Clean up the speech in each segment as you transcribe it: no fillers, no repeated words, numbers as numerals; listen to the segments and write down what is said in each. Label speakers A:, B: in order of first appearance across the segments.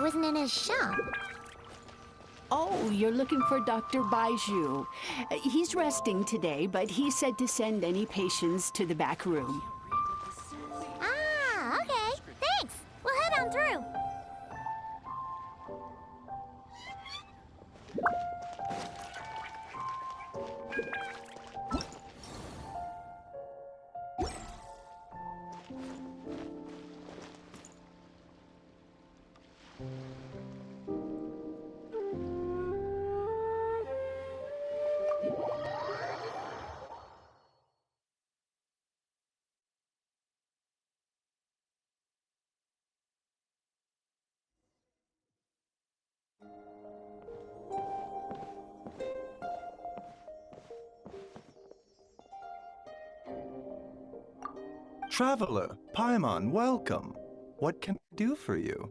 A: wasn't in his shop.
B: Oh, you're looking for Dr. Baiju. He's resting today, but he said to send any patients to the back room.
A: Ah, okay. Thanks. We'll head on through.
C: Traveler, Paimon, welcome. What can I do for you?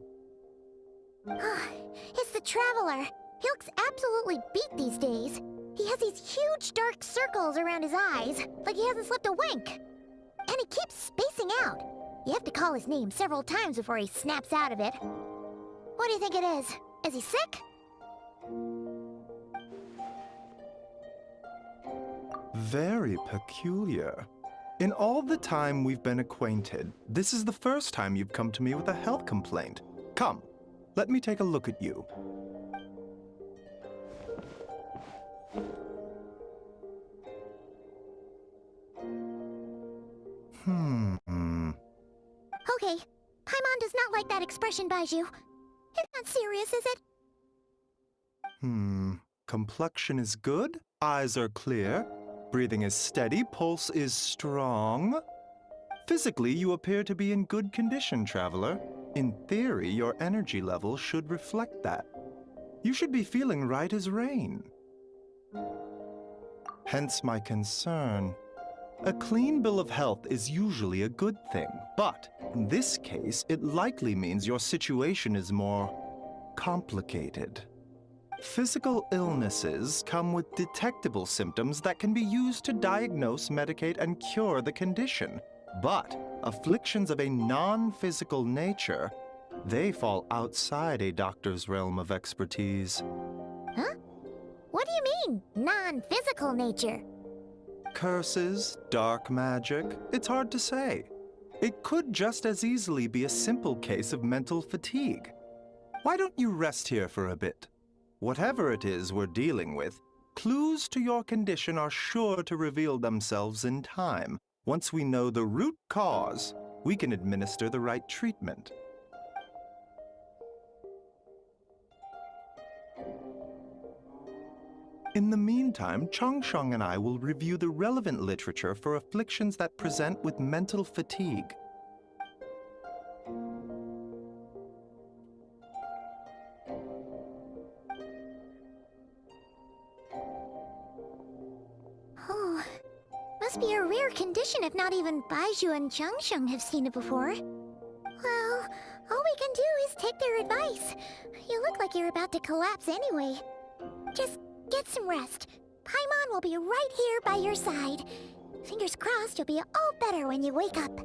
A: It's the Traveler. He looks absolutely beat these days. He has these huge dark circles around his eyes, like he hasn't slept a wink. And he keeps spacing out. You have to call his name several times before he snaps out of it. What do you think it is? Is he sick?
C: Very peculiar. In all the time we've been acquainted, this is the first time you've come to me with a health complaint. Come, let me take a look at you.
A: Okay. Paimon does not like that expression, Baiju. It's not serious, is it?
C: Complexion is good, eyes are clear, breathing is steady, pulse is strong. Physically, you appear to be in good condition, Traveler. In theory, your energy level should reflect that. You should be feeling right as rain. Hence my concern. A clean bill of health is usually a good thing, but in this case, it likely means your situation is more complicated. Physical illnesses come with detectable symptoms that can be used to diagnose, medicate, and cure the condition. But afflictions of a non-physical nature, they fall outside a doctor's realm of expertise.
A: Huh? What do you mean, non-physical nature?
C: Curses, dark magic, it's hard to say. It could just as easily be a simple case of mental fatigue. Why don't you rest here for a bit? Whatever it is we're dealing with, clues to your condition are sure to reveal themselves in time. Once we know the root cause, we can administer the right treatment. In the meantime, Changsheng and I will review the relevant literature for afflictions that present with mental fatigue.
A: Oh, must be a rare condition if not even Baiju and Changsheng have seen it before. Well, all we can do is take their advice. You look like you're about to collapse anyway. Just get some rest. Paimon will be right here by your side. Fingers crossed you'll be all better when you wake up.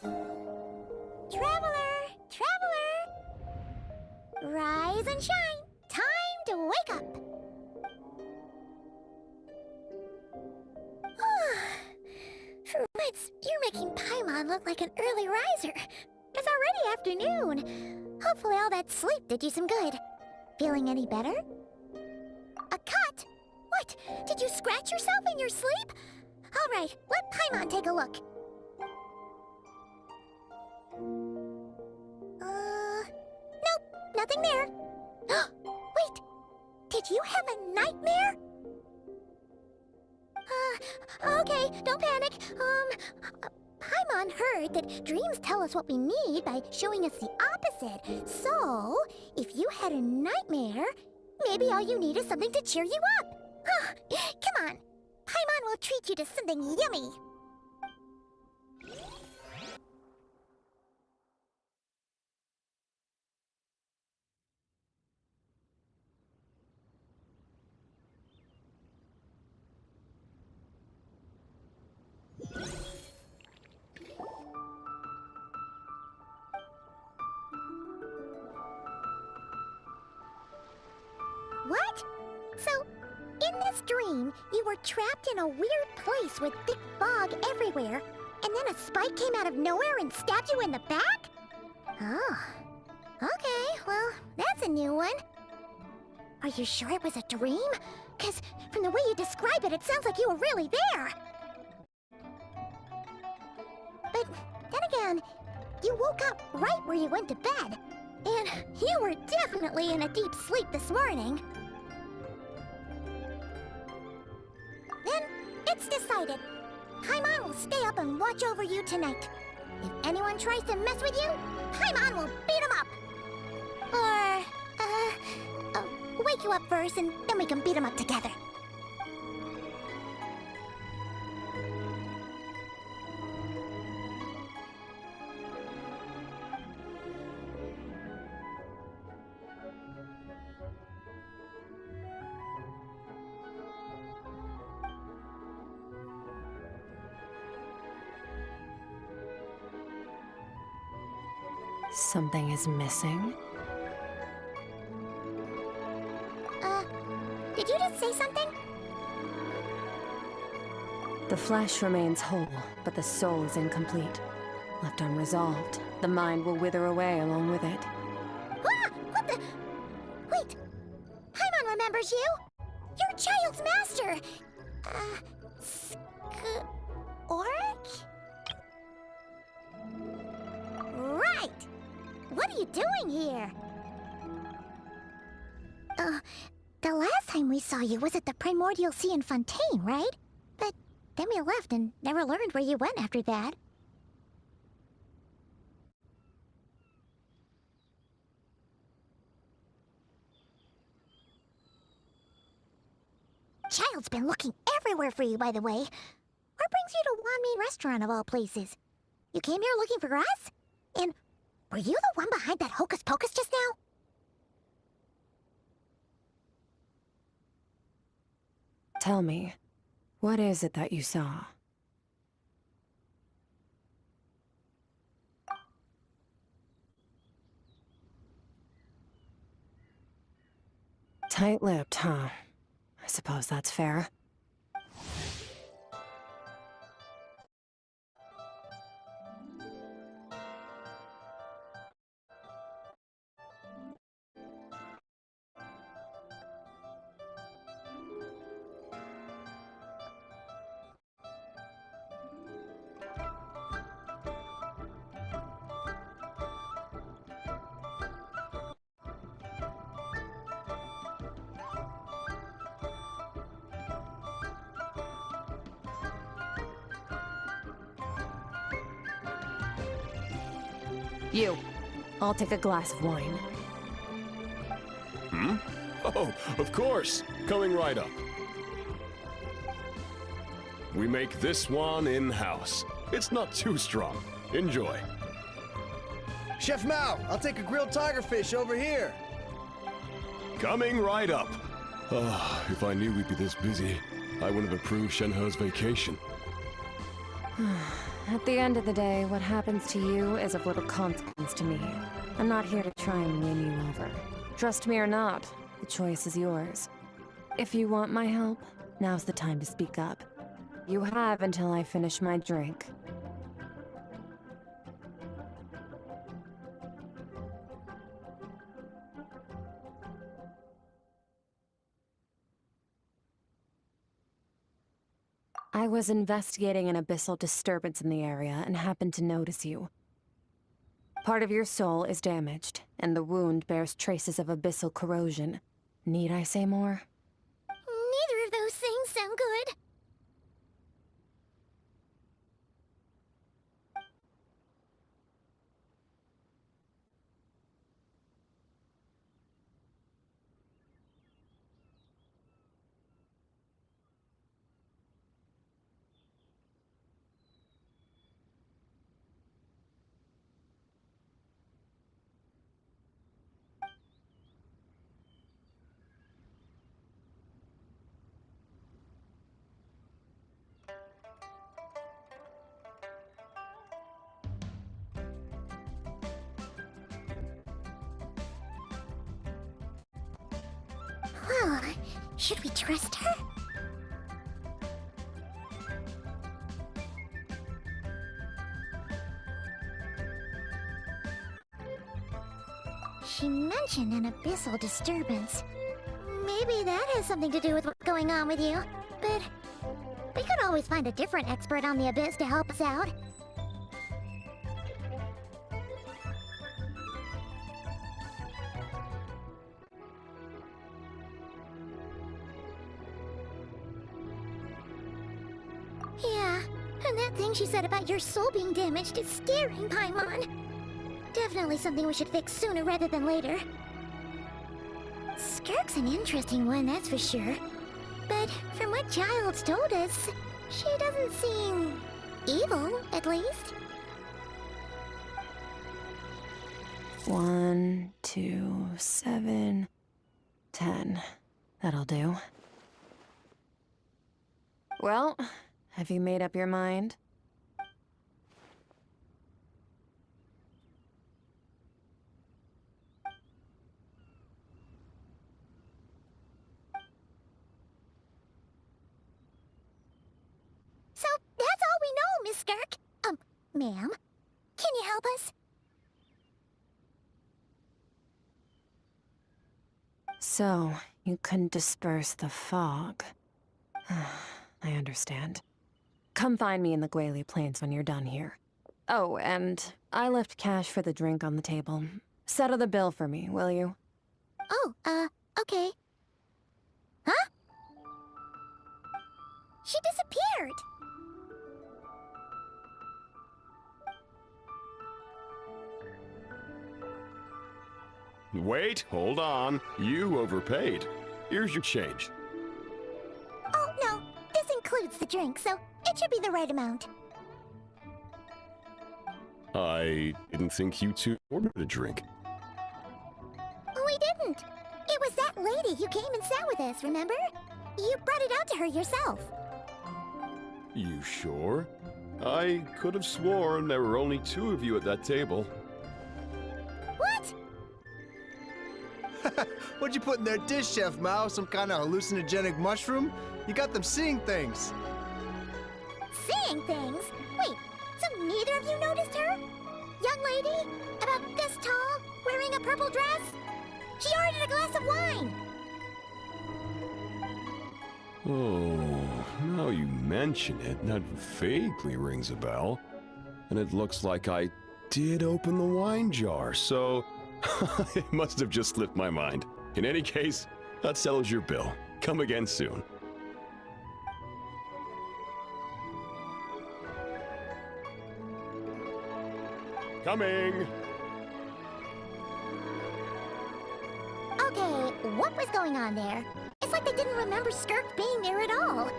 A: Traveler! Traveler! Rise and shine! Time to wake up! For once, you're making Paimon look like an early riser. It's already afternoon. Hopefully all that sleep did you some good. Feeling any better? A cut? What? Did you scratch yourself in your sleep? All right, let Paimon take a look. Nope, nothing there. Wait, did you have a nightmare? Okay, don't panic. Paimon heard that dreams tell us what we need by showing us the opposite. So, if you had a nightmare, maybe all you need is something to cheer you up. Come on, Paimon will treat you to something yummy. What? So, in this dream, you were trapped in a weird place with thick fog everywhere, and then a spike came out of nowhere and stabbed you in the back? Oh. Okay, well, that's a new one. Are you sure it was a dream? 'Cause from the way you describe it, it sounds like you were really there. But then again, you woke up right where you went to bed. And you were definitely in a deep sleep this morning. Then, it's decided. Paimon will stay up and watch over you tonight. If anyone tries to mess with you, Paimon will beat him up. Or, wake you up first and then we can beat him up together.
D: Something is missing?
A: Did you just say something?
D: The flesh remains whole, but the soul is incomplete. Left unresolved, the mind will wither away along with it.
A: Ah! What the? Wait! Paimon remembers you! You're Child's master! Skirk? Right! What are you doing here? The last time we saw you was at the Primordial Sea in Fontaine, right? But then we left and never learned where you went after that. Child's been looking everywhere for you, by the way. What brings you to Wanmi Restaurant of all places? You came here looking for us? And were you the one behind that hocus pocus just now?
D: Tell me, what is it that you saw? Tight-lipped, huh? I suppose that's fair. You. I'll take a glass of wine.
E: Hmm? Oh, of course. Coming right up. We make this one in-house. It's not too strong. Enjoy.
F: Chef Mao, I'll take a grilled tigerfish over here.
E: Coming right up. If I knew we'd be this busy, I wouldn't have approved Shenhe's vacation.
D: At the end of the day, what happens to you is of little consequence to me. I'm not here to try and win you over. Trust me or not, the choice is yours. If you want my help, now's the time to speak up. You have until I finish my drink. I was investigating an abyssal disturbance in the area and happened to notice you. Part of your soul is damaged, and the wound bears traces of abyssal corrosion. Need I say more?
A: Neither of those things sound good. Well, should we trust her? She mentioned an abyssal disturbance. Maybe that has something to do with what's going on with you. But we could always find a different expert on the abyss to help us out. Yeah, and that thing she said about your soul being damaged is scaring Paimon. Definitely something we should fix sooner rather than later. Skirk's an interesting one, that's for sure. But from what Child's told us, she doesn't seem evil, at least.
D: 1, 2, 7, 10. That'll do. Well, have you made up your mind?
A: So, that's all we know, Miss Skirk. Ma'am, can you help us?
D: So, you couldn't disperse the fog. I understand. Come find me in the Guili Plains when you're done here. Oh, and I left cash for the drink on the table. Settle the bill for me, will you?
A: Oh, okay. Huh? She disappeared!
E: Wait, hold on. You overpaid. Here's your change.
A: Oh, no. This includes the drink, so it should be the right amount.
E: I didn't think you two ordered a drink.
A: We didn't. It was that lady who came and sat with us, remember? You brought it out to her yourself.
E: You sure? I could have sworn there were only 2 of you at that table.
A: What?
F: What'd you put in their dish, Chef Mao? Some kind of hallucinogenic mushroom? You got them seeing things.
A: Seeing things? Wait, so neither of you noticed her? Young lady? About this tall? Wearing a purple dress? She ordered a glass of wine!
E: Oh, now you mention it, that vaguely rings a bell. And it looks like I did open the wine jar, so it must have just slipped my mind. In any case, that settles your bill. Come again soon. Coming!
A: Okay, what was going on there? It's like they didn't remember Skirk being there at all.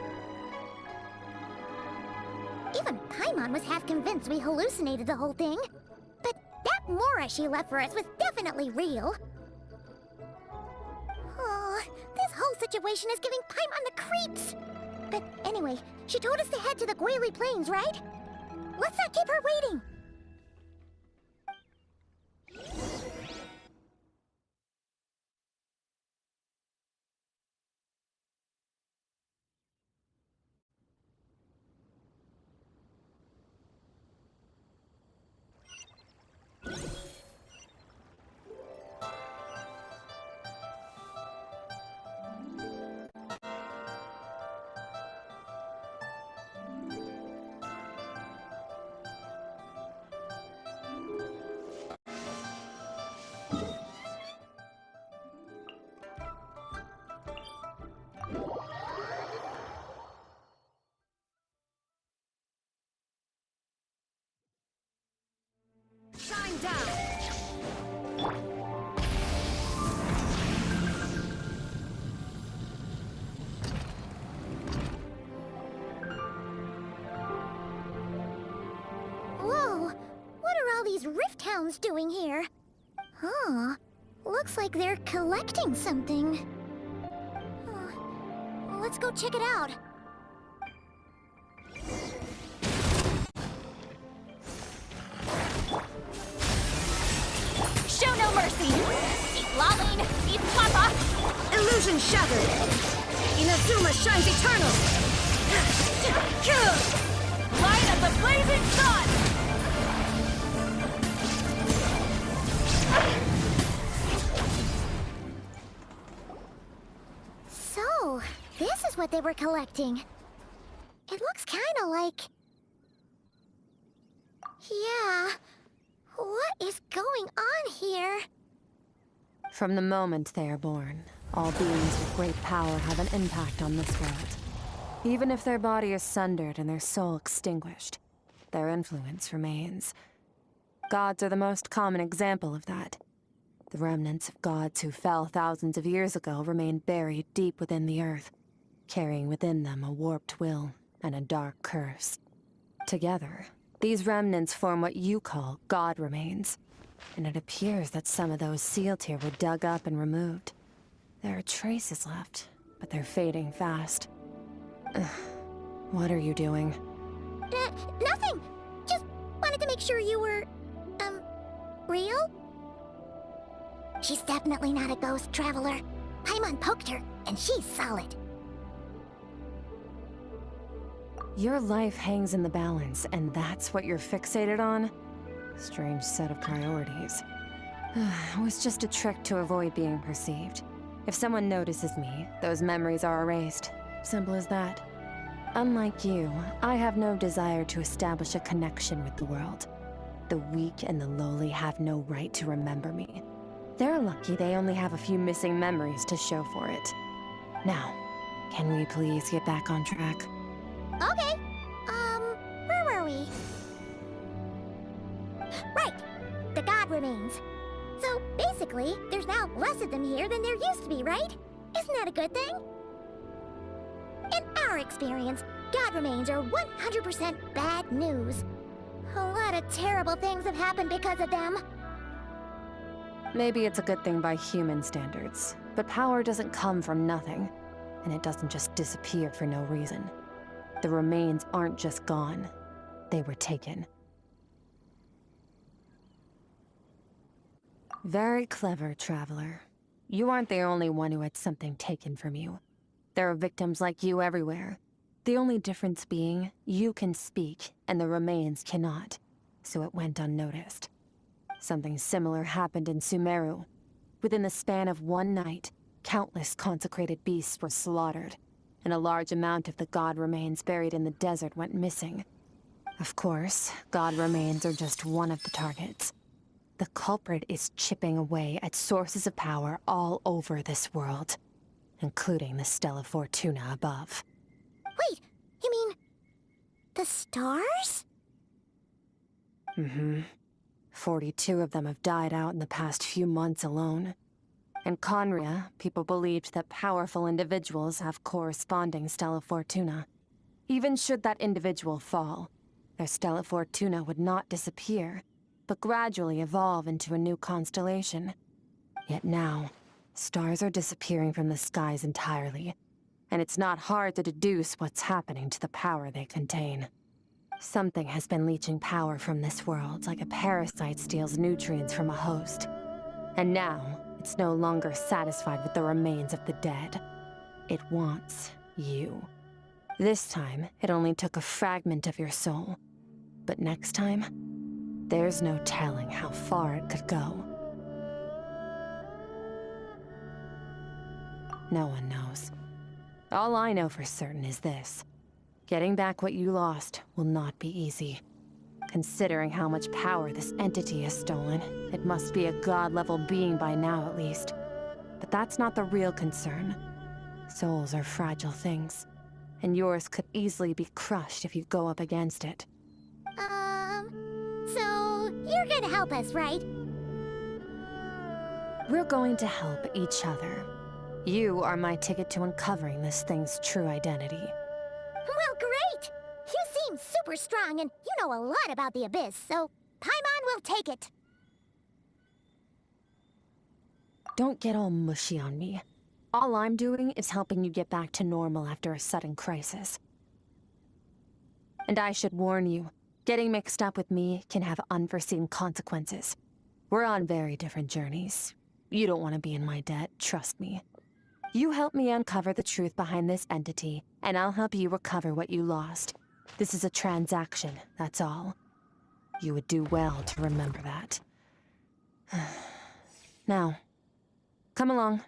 A: Even Paimon was half convinced we hallucinated the whole thing. But that Mora she left for us was definitely real. Oh, this whole situation is giving Paimon the creeps. But anyway, she told us to head to the Guili Plains, right? let's not keep her waiting.
D: Shine down!
A: Whoa, what are all these rift hounds doing here? Huh, looks like they're collecting something. Let's go check it out.
G: Show no mercy! Eat lolling! Eat papa!
D: Illusion shattered! Inazuma shines eternal!
G: Light of the blazing sun!
A: So, this is what they were collecting. It looks kinda like... Yeah... What is going on here?
D: From the moment they are born, all beings with great power have an impact on this world. Even if their body is sundered and their soul extinguished, their influence remains. Gods are the most common example of that. The remnants of gods who fell thousands of years ago remain buried deep within the earth, carrying within them a warped will and a dark curse. Together, these remnants form what you call god remains, and it appears that some of those sealed here were dug up and removed. There are traces left, but they're fading fast. What are you doing?
A: Nothing! Just wanted to make sure you were... real? She's definitely not a ghost traveler. Paimon poked her, and she's solid.
D: Your life hangs in the balance, and that's what you're fixated on? Strange set of priorities. It was just a trick to avoid being perceived. If someone notices me, those memories are erased. Simple as that. Unlike you, I have no desire to establish a connection with the world. The weak and the lowly have no right to remember me. They're lucky they only have a few missing memories to show for it. Now, can we please get back on track?
A: Okay. Where were we? Right. The god remains. So, basically, there's now less of them here than there used to be, right? Isn't that a good thing? In our experience, god remains are 100% bad news. A lot of terrible things have happened because of them.
D: Maybe it's a good thing by human standards, but power doesn't come from nothing, and it doesn't just disappear for no reason. The remains aren't just gone, they were taken. Very clever, Traveler. You aren't the only one who had something taken from you. There are victims like you everywhere. The only difference being, you can speak, and the remains cannot, so it went unnoticed. Something similar happened in Sumeru. Within the span of one night, countless consecrated beasts were slaughtered, and a large amount of the god remains buried in the desert went missing. Of course, god remains are just one of the targets. The culprit is chipping away at sources of power all over this world, including the Stella Fortuna above.
A: Wait, you mean... the stars?
D: Mm-hmm. 42 of them have died out in the past few months alone. In Conria, people believed that powerful individuals have corresponding Stella Fortuna. Even should that individual fall, their Stella Fortuna would not disappear, but gradually evolve into a new constellation. Yet now, stars are disappearing from the skies entirely, and it's not hard to deduce what's happening to the power they contain. Something has been leeching power from this world like a parasite steals nutrients from a host. And now, it's no longer satisfied with the remains of the dead. It wants you. This time, it only took a fragment of your soul. But next time, there's no telling how far it could go. No one knows. All I know for certain is this. Getting back what you lost will not be easy. Considering how much power this entity has stolen, it must be a god-level being by now at least. But that's not the real concern. Souls are fragile things, and yours could easily be crushed if you go up against it.
A: So you're gonna help us, right?
D: We're going to help each other. You are my ticket to uncovering this thing's true identity.
A: Well, great! You seem super strong, and you know a lot about the Abyss, so Paimon will take it.
D: Don't get all mushy on me. All I'm doing is helping you get back to normal after a sudden crisis. And I should warn you, getting mixed up with me can have unforeseen consequences. We're on very different journeys. You don't want to be in my debt, trust me. You help me uncover the truth behind this entity, and I'll help you recover what you lost. This is a transaction, that's all. You would do well to remember that. Now, come along.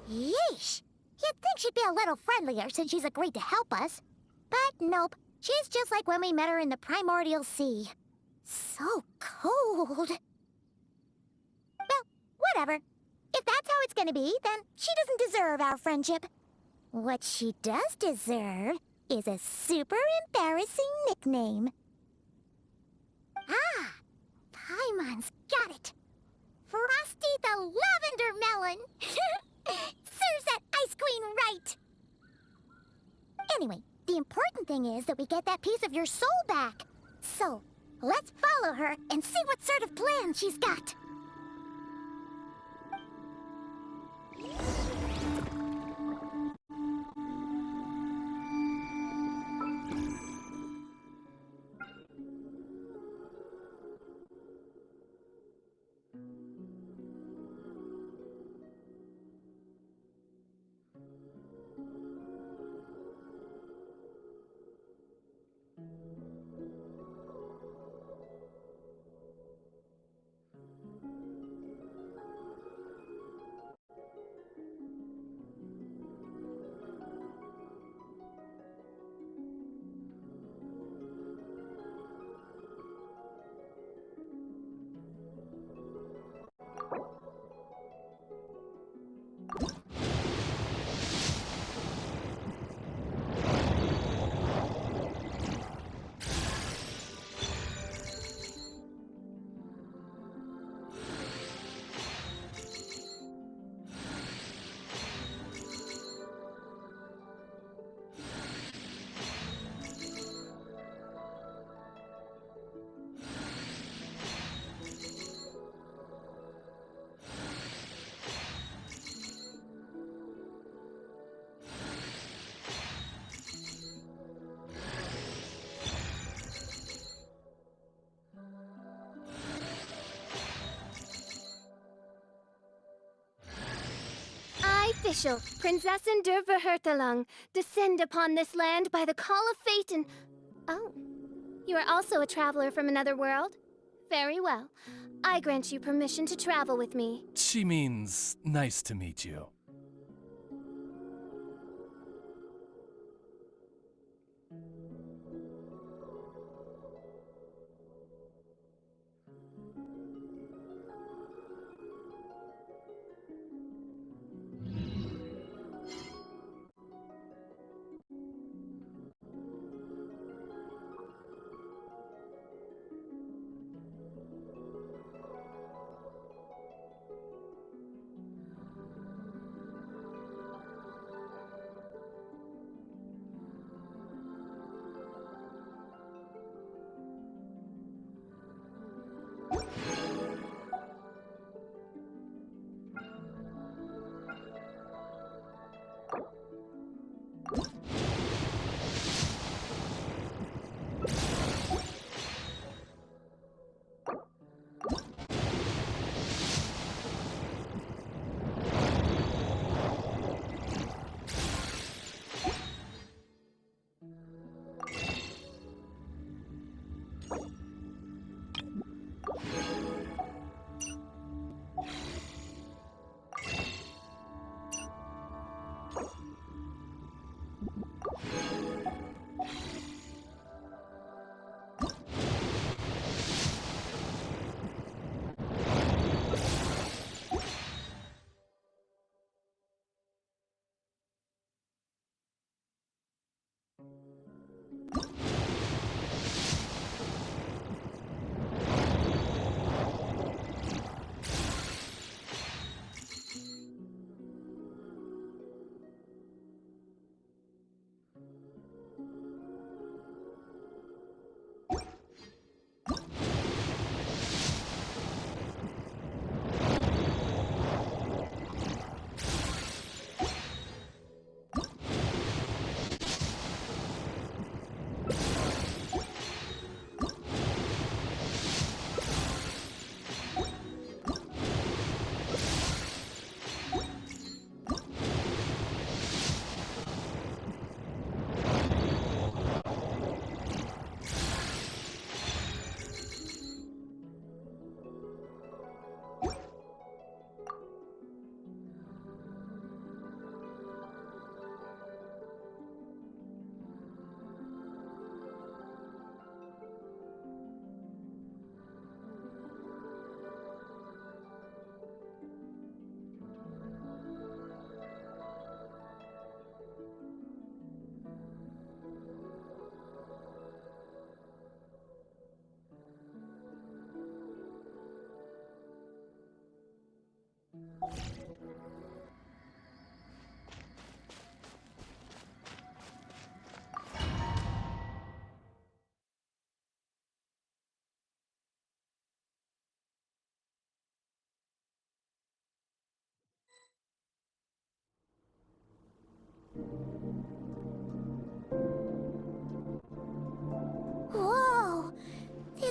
A: Yeesh! You'd think she'd be a little friendlier since she's agreed to help us. But nope, she's just like when we met her in the Primordial Sea. So cold. Well, whatever. If that's how it's gonna be, then she doesn't deserve our friendship. What she does deserve is a super embarrassing nickname. Ah! Paimon's got it. Frosty the Lavender Melon! Serves that Ice Queen right! Anyway, the important thing is that we get that piece of your soul back. So, let's follow her and see what sort of plan she's got.
H: Official, Prinzessin der Verhurtelung, descend upon this land by the call of fate and... Oh, you are also a traveler from another world? Very well. I grant you permission to travel with me.
I: She means nice to meet you.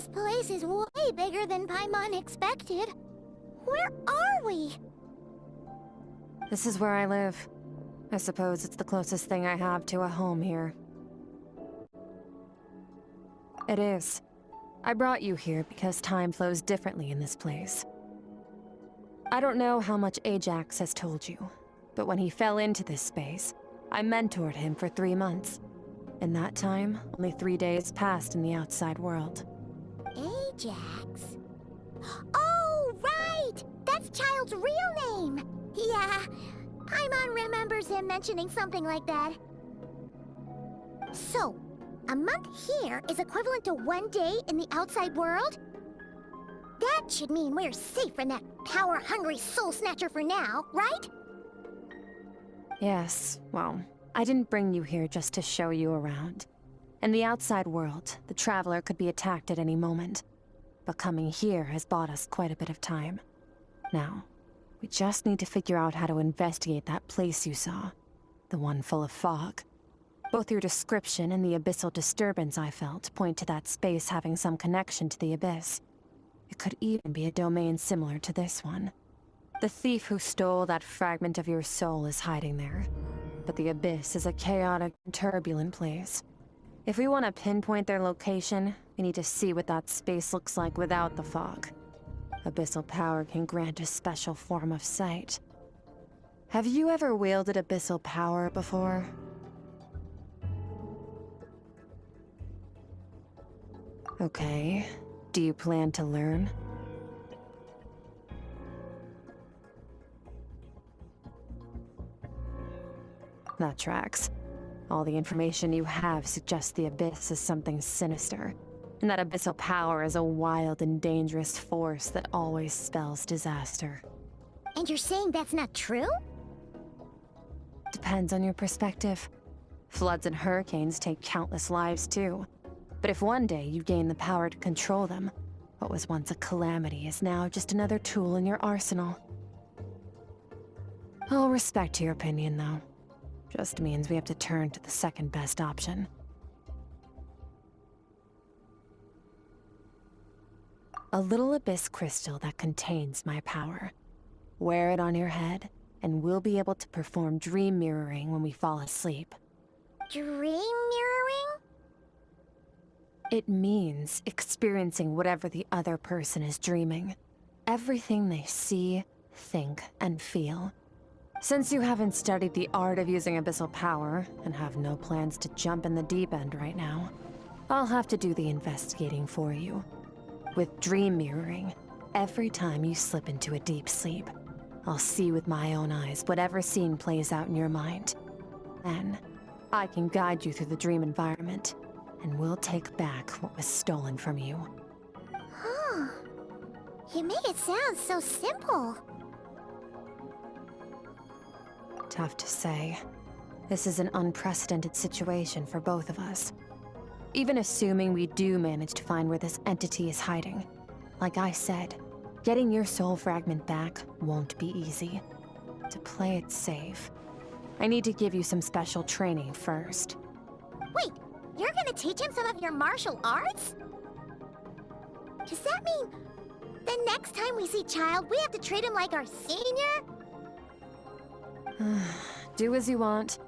A: This place is way bigger than Paimon expected. Where are we?
D: This is where I live. I suppose it's the closest thing I have to a home here. It is. I brought you here because time flows differently in this place. I don't know how much Ajax has told you, but when he fell into this space, I mentored him for 3 months. In that time, only 3 days passed in the outside world.
A: Ajax? Oh, right! That's Child's real name! Yeah, Paimon remembers him mentioning something like that. So, a month here is equivalent to 1 day in the outside world? That should mean we're safe from that power-hungry soul snatcher for now, right?
D: Yes, well, I didn't bring you here just to show you around. In the outside world, the Traveler could be attacked at any moment. But coming here has bought us quite a bit of time. Now, we just need to figure out how to investigate that place you saw. The one full of fog. Both your description and the abyssal disturbance I felt point to that space having some connection to the abyss. It could even be a domain similar to this one. The thief who stole that fragment of your soul is hiding there. But the abyss is a chaotic and turbulent place. If we want to pinpoint their location, we need to see what that space looks like without the fog. Abyssal power can grant a special form of sight. Have you ever wielded abyssal power before? Okay. Do you plan to learn? That tracks. All the information you have suggests the abyss is something sinister, and that abyssal power is a wild and dangerous force that always spells disaster.
A: And you're saying that's not true?
D: Depends on your perspective. Floods and hurricanes take countless lives too. But if one day you gain the power to control them, what was once a calamity is now just another tool in your arsenal. I'll respect your opinion, though. Just means we have to turn to the second best option. A little abyss crystal that contains my power. Wear it on your head, and we'll be able to perform dream mirroring when we fall asleep.
A: Dream mirroring?
D: It means experiencing whatever the other person is dreaming. Everything they see, think, and feel. Since you haven't studied the art of using abyssal power, and have no plans to jump in the deep end right now, I'll have to do the investigating for you. With dream mirroring, every time you slip into a deep sleep, I'll see with my own eyes whatever scene plays out in your mind. Then, I can guide you through the dream environment, and we'll take back what was stolen from you.
A: Huh. You make it sound so simple.
D: Tough to say. This is an unprecedented situation for both of us. Even assuming we do manage to find where this entity is hiding. Like I said, getting your soul fragment back won't be easy. To play it safe, I need to give you some special training first.
A: Wait, you're gonna teach him some of your martial arts? Does that mean the next time we see Child, we have to treat him like our senior?
D: Do as you want.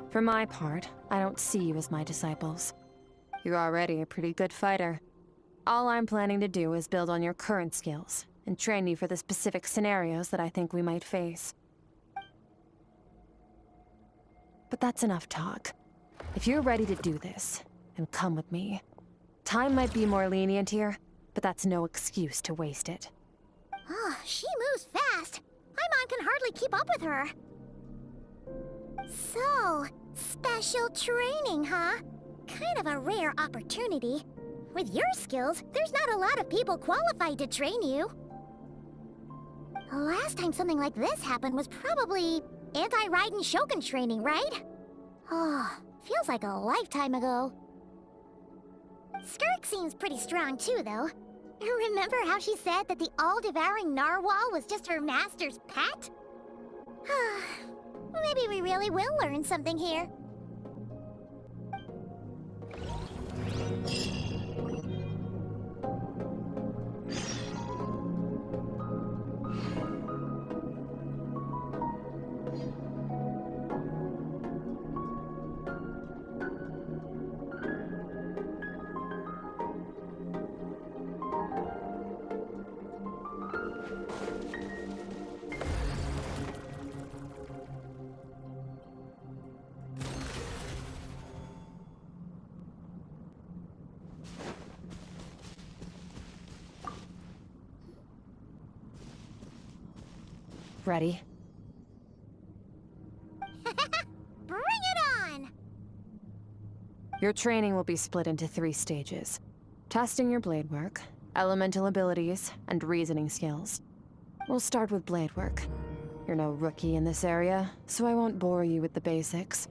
D: For my part, I don't see you as my disciples. You're already a pretty good fighter. All I'm planning to do is build on your current skills, and train you for the specific scenarios that I think we might face. But that's enough talk. If you're ready to do this, then come with me. Time might be more lenient here, but that's no excuse to waste it.
A: Oh, she moves fast. Paimon can hardly keep up with her. So, special training, huh? Kind of a rare opportunity. With your skills, there's not a lot of people qualified to train you. The last time something like this happened was probably anti-Raiden Shogun training, right? Oh, feels like a lifetime ago. Skirk seems pretty strong too, though. Remember how she said that the all-devouring narwhal was just her master's pet? Maybe we really will learn something here.
D: Ready?
A: Bring it on!
D: Your training will be split into 3 stages. Testing your blade work, elemental abilities, and reasoning skills. We'll start with blade work. You're no rookie in this area, so I won't bore you with the basics.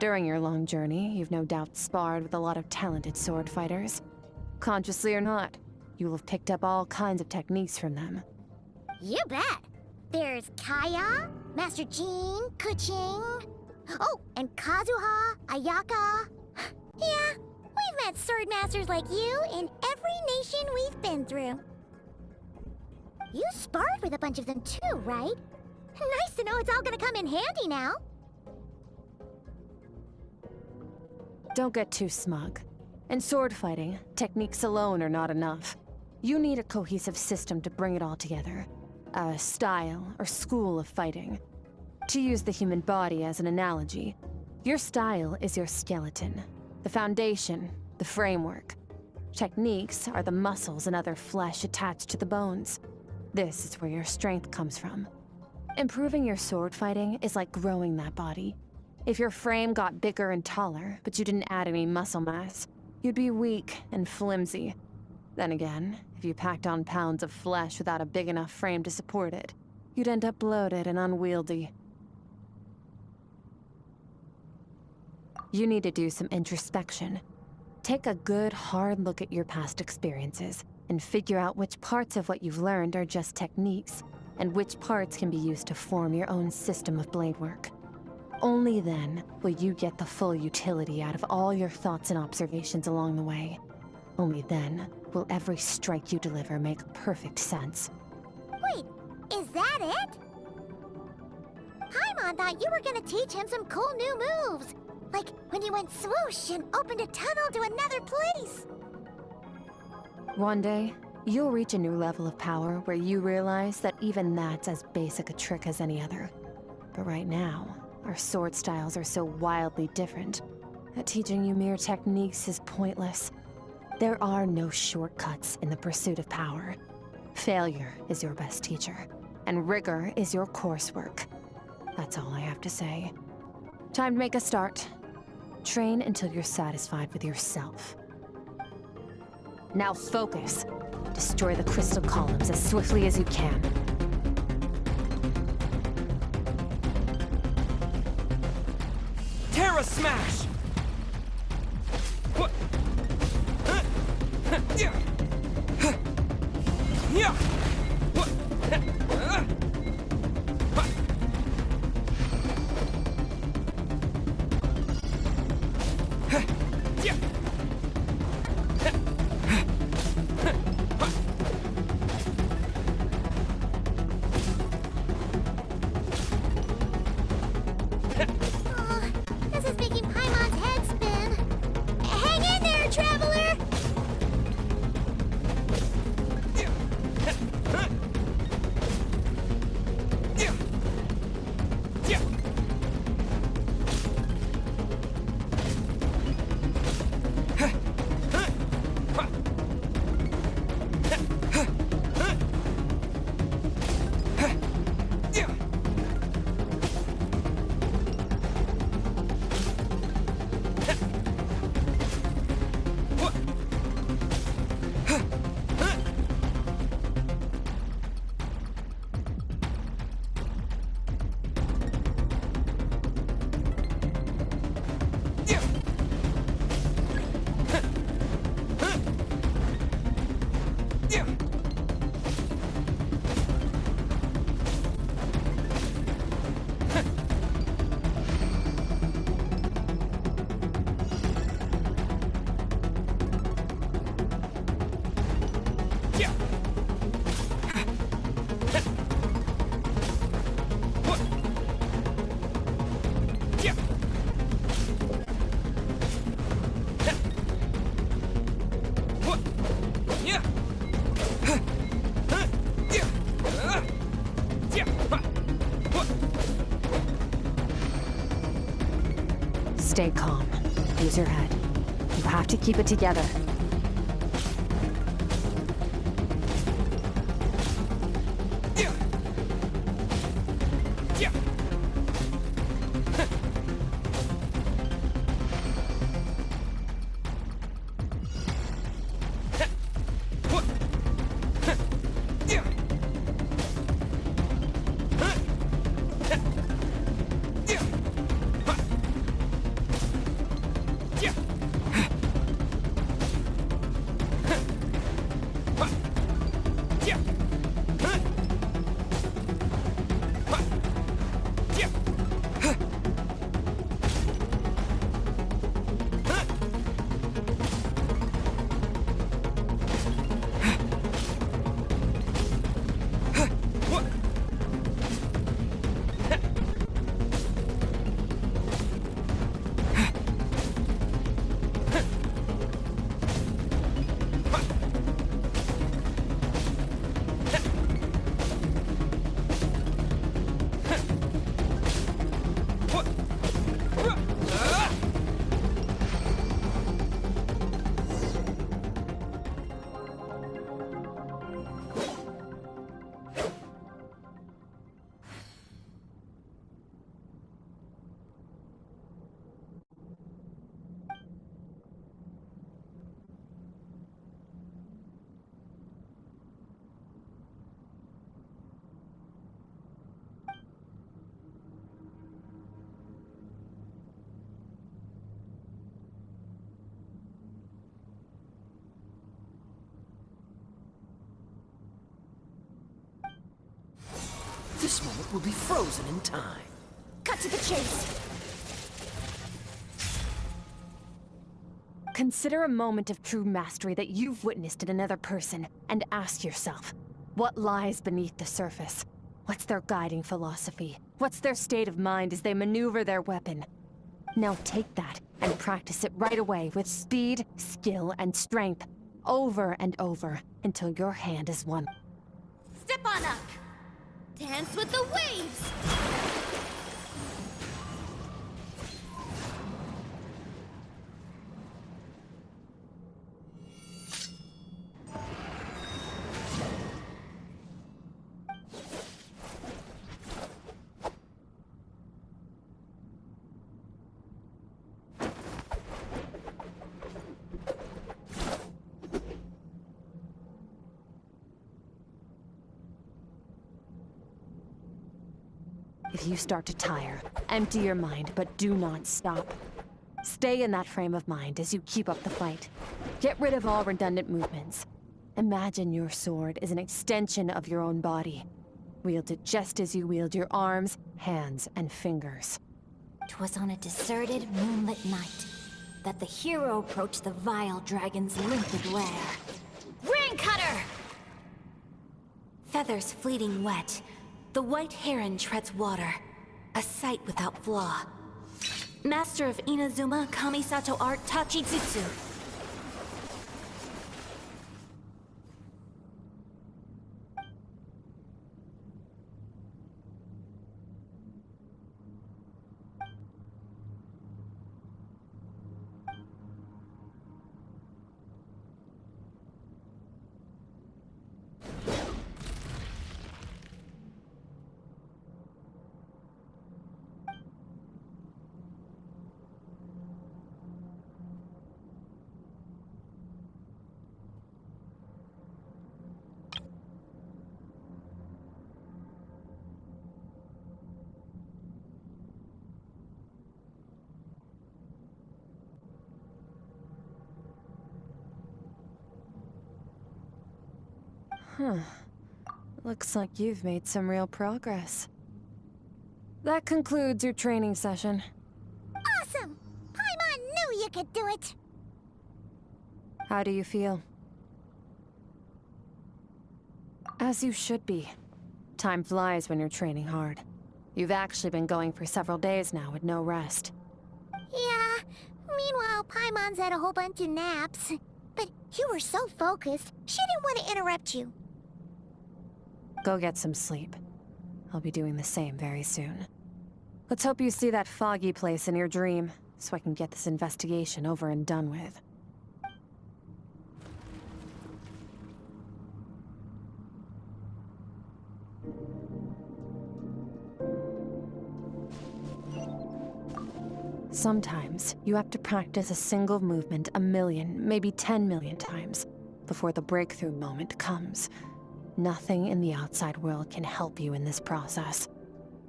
D: During your long journey, you've no doubt sparred with a lot of talented sword fighters. Consciously or not, you'll have picked up all kinds of techniques from them.
A: You bet! There's Kaya, Master Jean, Kuching. Oh, and Kazuha, Ayaka. Yeah, we've met sword masters like you in every nation we've been through. You sparred with a bunch of them too, right? Nice to know it's all gonna come in handy now.
D: Don't get too smug. In sword fighting, techniques alone are not enough. You need a cohesive system to bring it all together. A style or school of fighting. To use the human body as an analogy, your style is your skeleton, the foundation, the framework. Techniques are the muscles and other flesh attached to the bones. This is where your strength comes from. Improving your sword fighting is like growing that body. If your frame got bigger and taller, but you didn't add any muscle mass, you'd be weak and flimsy. Then again, if you packed on pounds of flesh without a big enough frame to support it, you'd end up bloated and unwieldy. You need to do some introspection. Take a good, hard look at your past experiences and figure out which parts of what you've learned are just techniques, and which parts can be used to form your own system of blade work. Only then will you get the full utility out of all your thoughts and observations along the way. Only then will every strike you deliver make perfect sense.
A: Wait, is that it? Paimon thought you were gonna teach him some cool new moves. Like when you went swoosh and opened a tunnel to another place.
D: One day, you'll reach a new level of power where you realize that even that's as basic a trick as any other. But right now, our sword styles are so wildly different that teaching you mere techniques is pointless. There are no shortcuts in the pursuit of power. Failure is your best teacher, and rigor is your coursework. That's all I have to say. Time to make a start. Train until you're satisfied with yourself. Now focus. Destroy the crystal columns as swiftly as you can.
J: Terra Smash! What? Yeah! Yeah! What? Yeah!
A: This is making Paimon's head spin. Hang in there, traveler!
D: Stay calm. Use your head. You have to keep it together.
K: This moment will be frozen in time.
H: Cut to the chase.
D: Consider a moment of true mastery that you've witnessed in another person, and ask yourself, what lies beneath the surface? What's their guiding philosophy? What's their state of mind as they maneuver their weapon? Now take that and practice it right away with speed, skill, and strength, over and over, until your hand is won.
G: Step on up! Dance with the waves!
D: If you start to tire, empty your mind, but do not stop. Stay in that frame of mind as you keep up the fight. Get rid of all redundant movements. Imagine your sword is an extension of your own body. Wield it just as you wield your arms, hands, and fingers.
G: 'Twas on a deserted, moonlit night that the hero approached the vile dragon's limpid lair. Ring cutter! Feathers fleeting wet, the white heron treads water, a sight without flaw. Master of Inazuma Kamisato art Tachijutsu.
D: Looks like you've made some real progress. That concludes your training session.
A: Awesome! Paimon knew you could do it!
D: How do you feel? As you should be. Time flies when you're training hard. You've actually been going for several days now with no rest.
A: Yeah, meanwhile Paimon's had a whole bunch of naps. But you were so focused, she didn't want to interrupt you.
D: Go get some sleep. I'll be doing the same very soon. Let's hope you see that foggy place in your dream, so I can get this investigation over and done with. Sometimes, you have to practice a single movement 1 million, maybe 10 million times, before the breakthrough moment comes. Nothing in the outside world can help you in this process.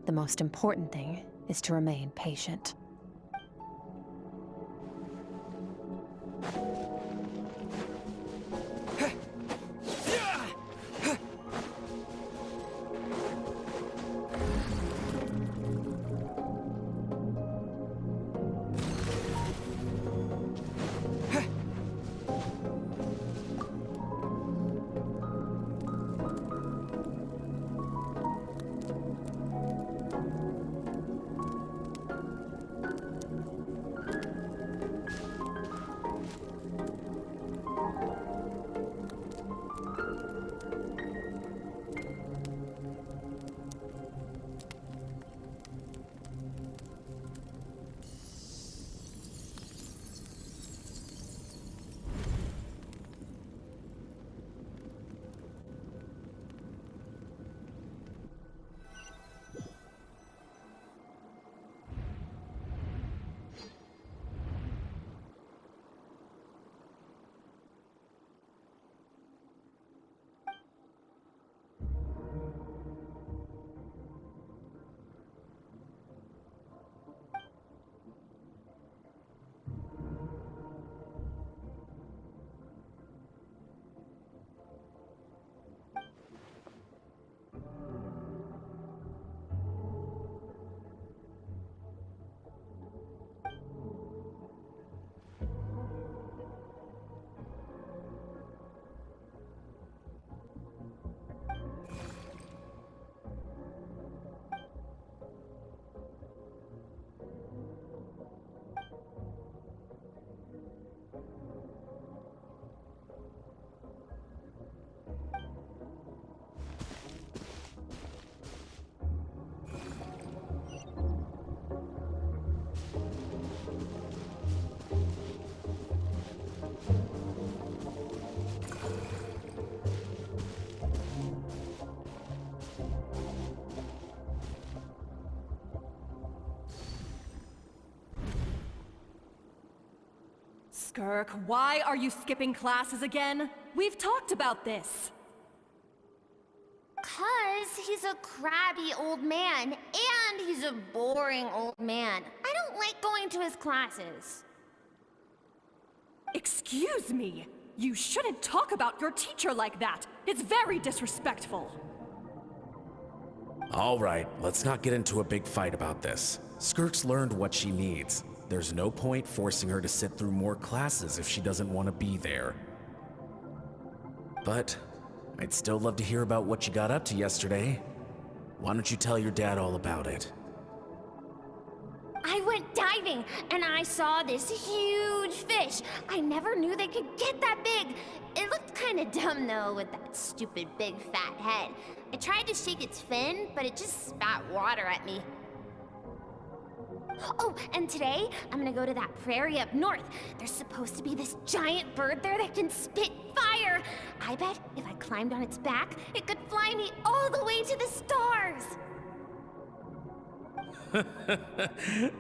D: The most important thing is to remain patient.
L: Skirk, why are you skipping classes again? We've talked about this.
M: 'Cause he's a crabby old man, and he's a boring old man. I don't like going to his classes.
L: Excuse me! You shouldn't talk about your teacher like that! It's very disrespectful!
K: All right, let's not get into a big fight about this. Skirk's learned what she needs. There's no point forcing her to sit through more classes if she doesn't want to be there. But I'd still love to hear about what you got up to yesterday. Why don't you tell your dad all about it?
M: I went diving, and I saw this huge fish. I never knew they could get that big. It looked kind of dumb, though, with that stupid big fat head. I tried to shake its fin, but it just spat water at me. Oh, and today, I'm gonna go to that prairie up north. There's supposed to be this giant bird there that can spit fire. I bet if I climbed on its back, it could fly me all the way to the stars.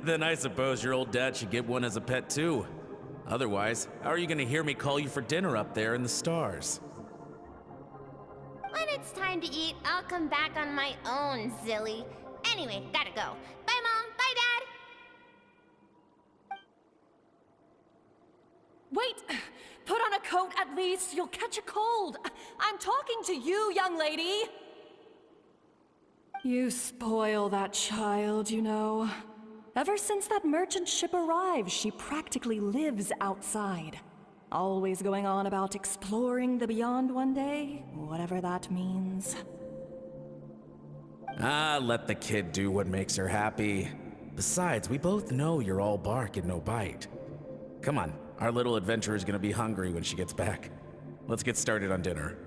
K: Then I suppose your old dad should get one as a pet too. Otherwise, how are you gonna hear me call you for dinner up there in the stars?
M: When it's time to eat, I'll come back on my own, Zilly. Anyway, gotta go. Bye, Mom. Bye, Dad.
L: Wait! Put on a coat at least, you'll catch a cold! I'm talking to you, young lady! You spoil that child, you know. Ever since that merchant ship arrived, she practically lives outside. Always going on about exploring the beyond one day, whatever that means.
K: Let the kid do what makes her happy. Besides, we both know you're all bark and no bite. Come on, our little adventurer's gonna be hungry when she gets back. Let's get started on dinner.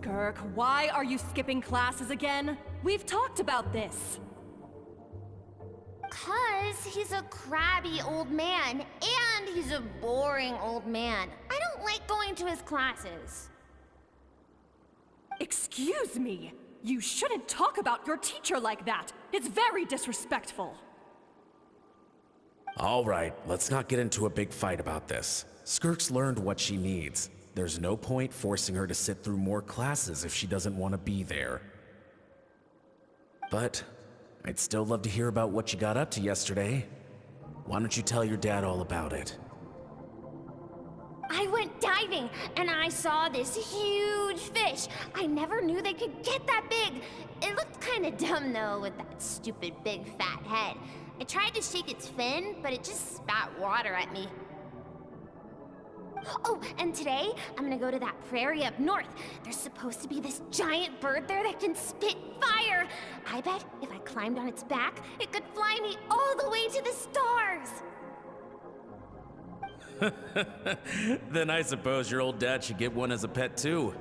L: Skirk, why are you skipping classes again? We've talked about this.
M: 'Cause he's a crabby old man, and he's a boring old man. I don't like going to his classes.
L: Excuse me? You shouldn't talk about your teacher like that. It's very disrespectful.
K: All right, let's not get into a big fight about this. Skirk's learned what she needs. There's no point forcing her to sit through more classes if she doesn't want to be there. But I'd still love to hear about what you got up to yesterday. Why don't you tell your dad all about it?
M: I went diving, and I saw this huge fish. I never knew they could get that big. It looked kind of dumb, though, with that stupid big fat head. I tried to shake its fin, but it just spat water at me. Oh, and today, I'm gonna go to that prairie up north. There's supposed to be this giant bird there that can spit fire. I bet if I climbed on its back, it could fly me all the way to the stars.
K: Then I suppose your old dad should get one as a pet too.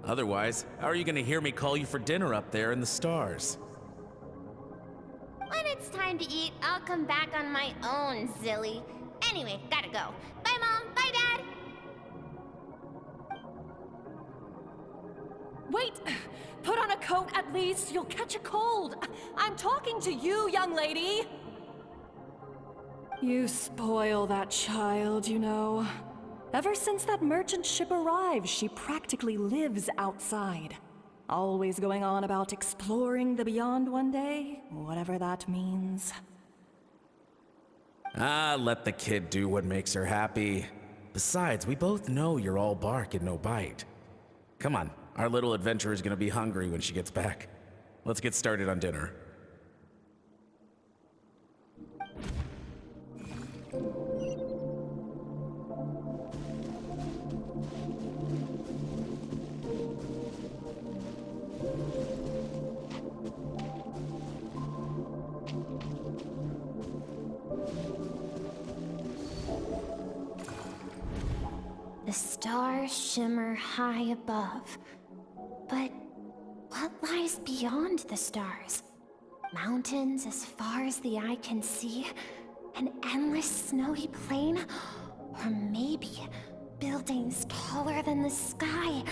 K: Otherwise, how are you gonna hear me call you for dinner up there in the stars?
M: When it's time to eat, I'll come back on my own, Zilly. Anyway, gotta go. Bye, Mom. Bye, Dad.
L: Wait! Put on a coat at least. You'll catch a cold. I'm talking to you, young lady. You spoil that child, you know. Ever since that merchant ship arrived, she practically lives outside. Always going on about exploring the beyond one day, whatever that means.
K: Ah, let the kid do what makes her happy. Besides, we both know you're all bark and no bite. Come on, our little adventurer is gonna be hungry when she gets back. Let's get started on dinner.
M: The stars shimmer high above. But what lies beyond the stars? Mountains as far as the eye can see? An endless snowy plain? Or maybe buildings taller than the sky,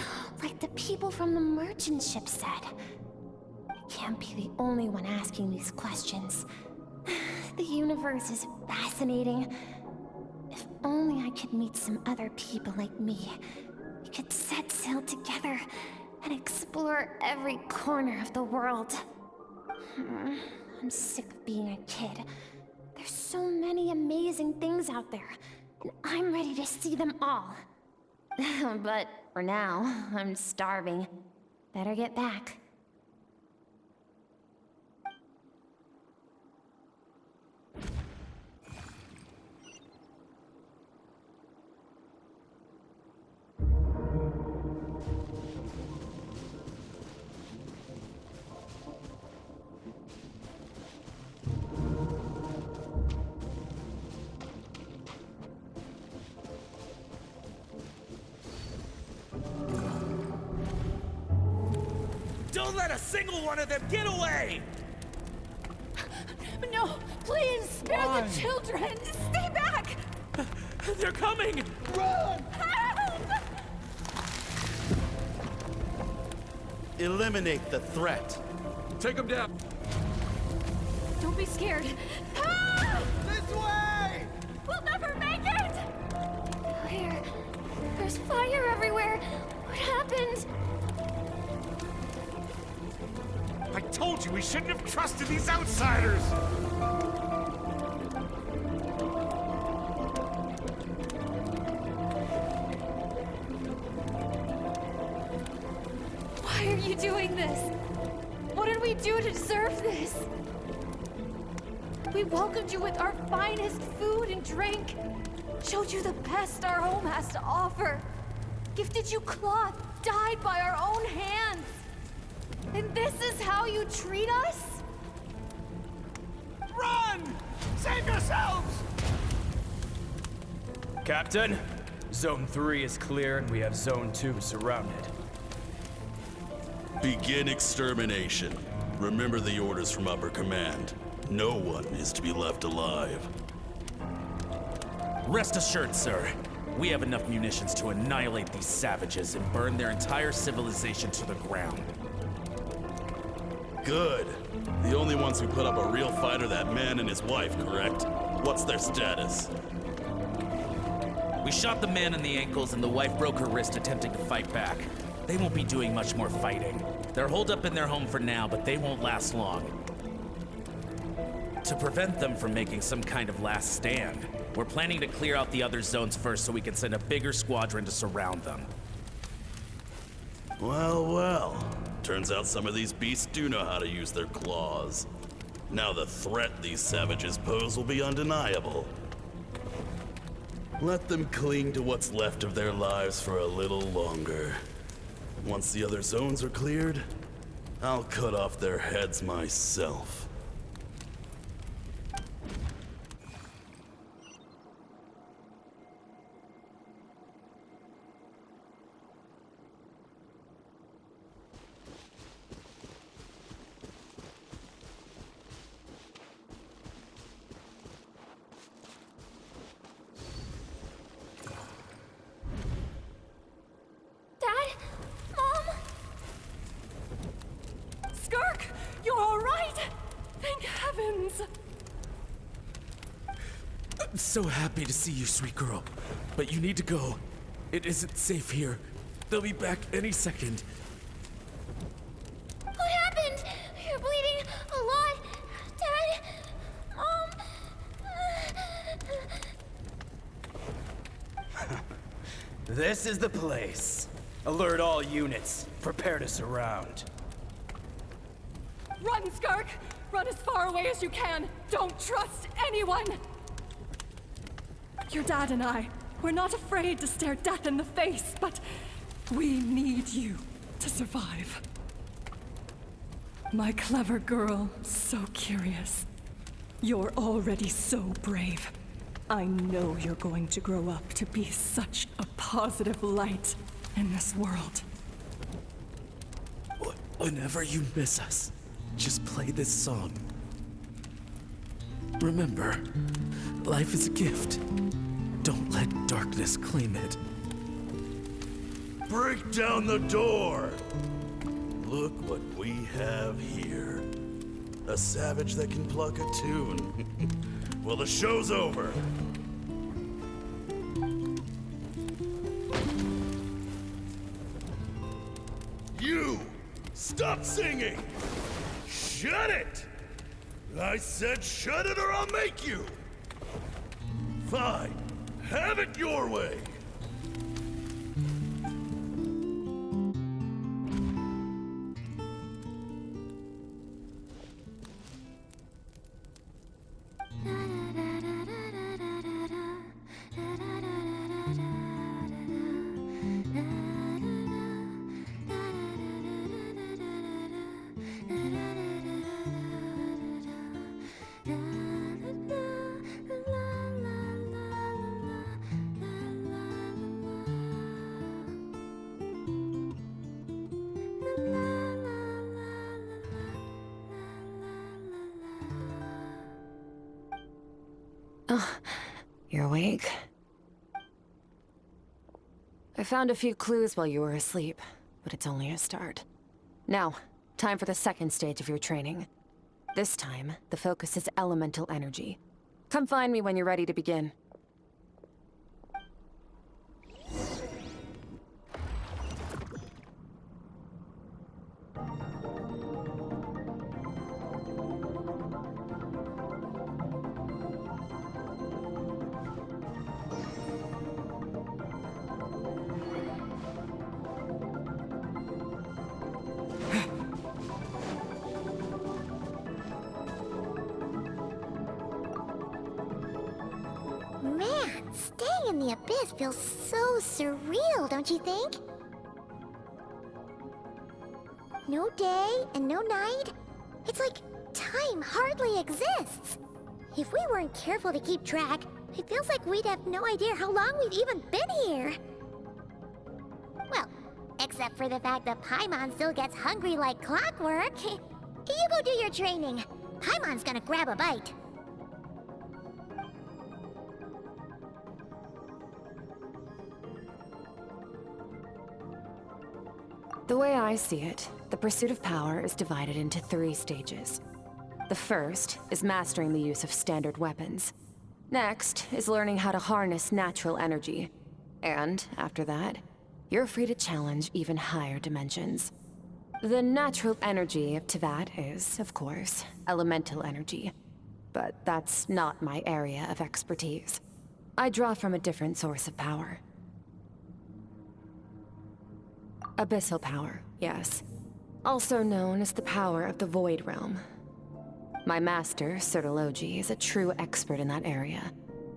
M: like the people from the merchant ship said? I can't be the only one asking these questions. The universe is fascinating. If only I could meet some other people like me. We could set sail together and explore every corner of the world. I'm sick of being a kid. There's so many amazing things out there, and I'm ready to see them all. But for now, I'm starving. Better get back.
J: Don't let a single one of them get away!
B: No, please, spare
J: Why?
B: the children! Stay back!
J: They're coming!
B: Run! Help!
N: Eliminate the threat.
J: Take them down.
L: Don't be scared.
B: Help!
F: This way!
L: We'll never make it!
M: Where? There's fire everywhere. What happened?
J: I told you we shouldn't have trusted these outsiders!
L: Why are you doing this? What did we do to deserve this? We welcomed you with our finest food and drink, showed you the best our home has to offer, gifted you cloth dyed by our own hands. And this is how you treat us?
J: Run! Save yourselves!
O: Captain, Zone 3 is clear and we have Zone 2 surrounded.
N: Begin extermination. Remember the orders from upper command. No one is to be left alive.
K: Rest assured, sir. We have enough munitions to annihilate these savages and burn their entire civilization to the ground.
N: Good. The only ones who put up a real fight are that man and his wife, correct? What's their status?
K: We shot the man in the ankles and the wife broke her wrist attempting to fight back. They won't be doing much more fighting. They're holed up in their home for now, but they won't last long. To prevent them from making some kind of last stand, we're planning to clear out the other zones first so we can send a bigger squadron to surround them.
N: Well, well. Turns out some of these beasts do know how to use their claws. Now the threat these savages pose will be undeniable. Let them cling to what's left of their lives for a little longer. Once the other zones are cleared, I'll cut off their heads myself.
L: Skirk! You're all right! Thank heavens!
K: I'm so happy to see you, sweet girl. But you need to go. It isn't safe here. They'll be back any second.
M: What happened? You're bleeding a lot. Dad? Mom?
O: This is the place. Alert all units. Prepare to surround.
L: Run, Skirk! Run as far away as you can! Don't trust anyone! Your dad and I, we're not afraid to stare death in the face, but we need you to survive. My clever girl, so curious. You're already so brave. I know you're going to grow up to be such a positive light in this world.
K: Whenever you miss us, just play this song. Remember, life is a gift. Don't let darkness claim it.
N: Break down the door! Look what we have here. A savage that can pluck a tune. Well, the show's over. You! Stop singing! Shut it! I said shut it or I'll make you! Fine. Have it your way!
D: Oh, you're awake? I found a few clues while you were asleep, but it's only a start. Now, time for the second stage of your training. This time, the focus is elemental energy. Come find me when you're ready to begin.
A: Man, staying in the abyss feels so surreal, don't you think? No day and no night. It's like time hardly exists. If we weren't careful to keep track, it feels like we'd have no idea how long we've even been here. Well, Except for the fact that Paimon still gets hungry like clockwork. You go do your training. Paimon's gonna grab a bite.
D: The way I see it, the pursuit of power is divided into 3 stages. The first is mastering the use of standard weapons. Next is learning how to harness natural energy. And after that, you're free to challenge even higher dimensions. The natural energy of Teyvat is, of course, elemental energy. But that's not my area of expertise. I draw from a different source of power. Abyssal power, yes. Also known as the power of the Void Realm. My master, Sertologi, is a true expert in that area.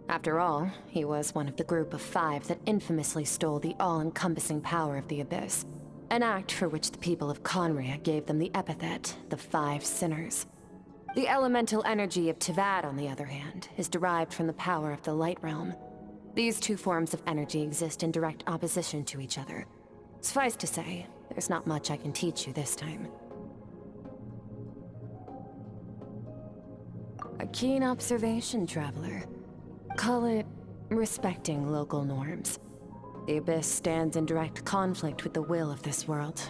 D: After all, he was one of the group of 5 that infamously stole the all-encompassing power of the Abyss. An act for which the people of Conria gave them the epithet, the 5 Sinners. The elemental energy of Teyvat, on the other hand, is derived from the power of the Light Realm. These 2 forms of energy exist in direct opposition to each other. Suffice to say, there's not much I can teach you this time. A keen observation, traveler. Call it respecting local norms. The Abyss stands in direct conflict with the will of this world.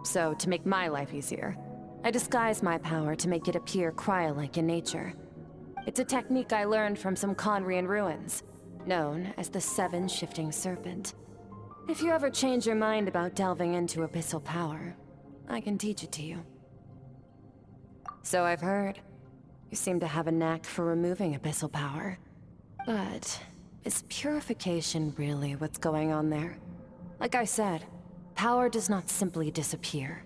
D: So, to make my life easier, I disguise my power to make it appear cryo-like in nature. It's a technique I learned from some Conrian ruins, known as the 7 Shifting Serpent. If you ever change your mind about delving into abyssal power, I can teach it to you. So I've heard. You seem to have a knack for removing abyssal power. But is purification really what's going on there? Like I said, power does not simply disappear.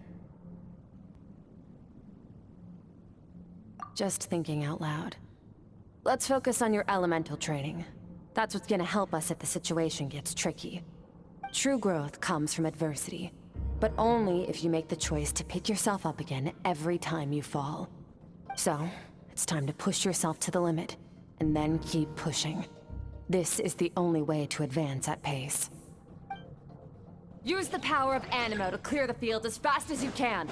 D: Just thinking out loud. Let's focus on your elemental training. That's what's gonna help us if the situation gets tricky. True growth comes from adversity, but only if you make the choice to pick yourself up again every time you fall. So, it's time to push yourself to the limit, and then keep pushing. This is the only way to advance at pace. Use the power of Animo to clear the field as fast as you can.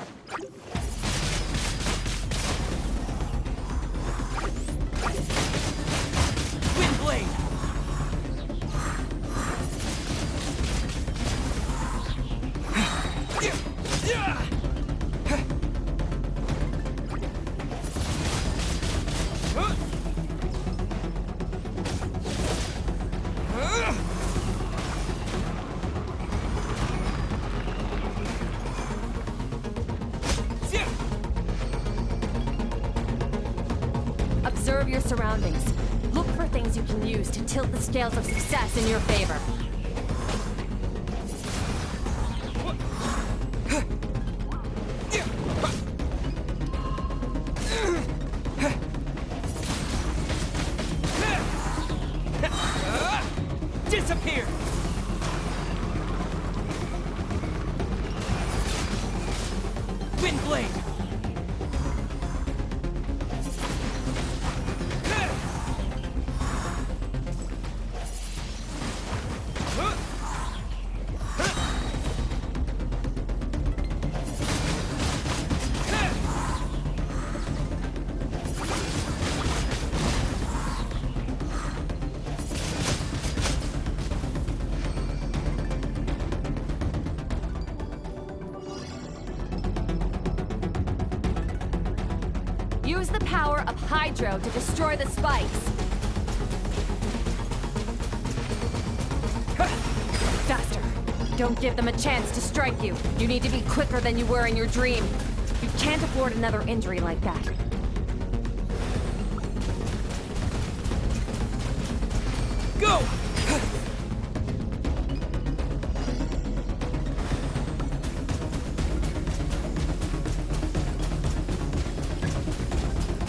O: Windblade!
D: Observe your surroundings. Look for things you can use to tilt the scales of success in your favor.
O: Disappear! Windblade!
D: Use the power of Hydro to destroy the spikes. Faster. Don't give them a chance to strike you. You need to be quicker than you were in your dream. You can't afford another injury like that.
O: Go!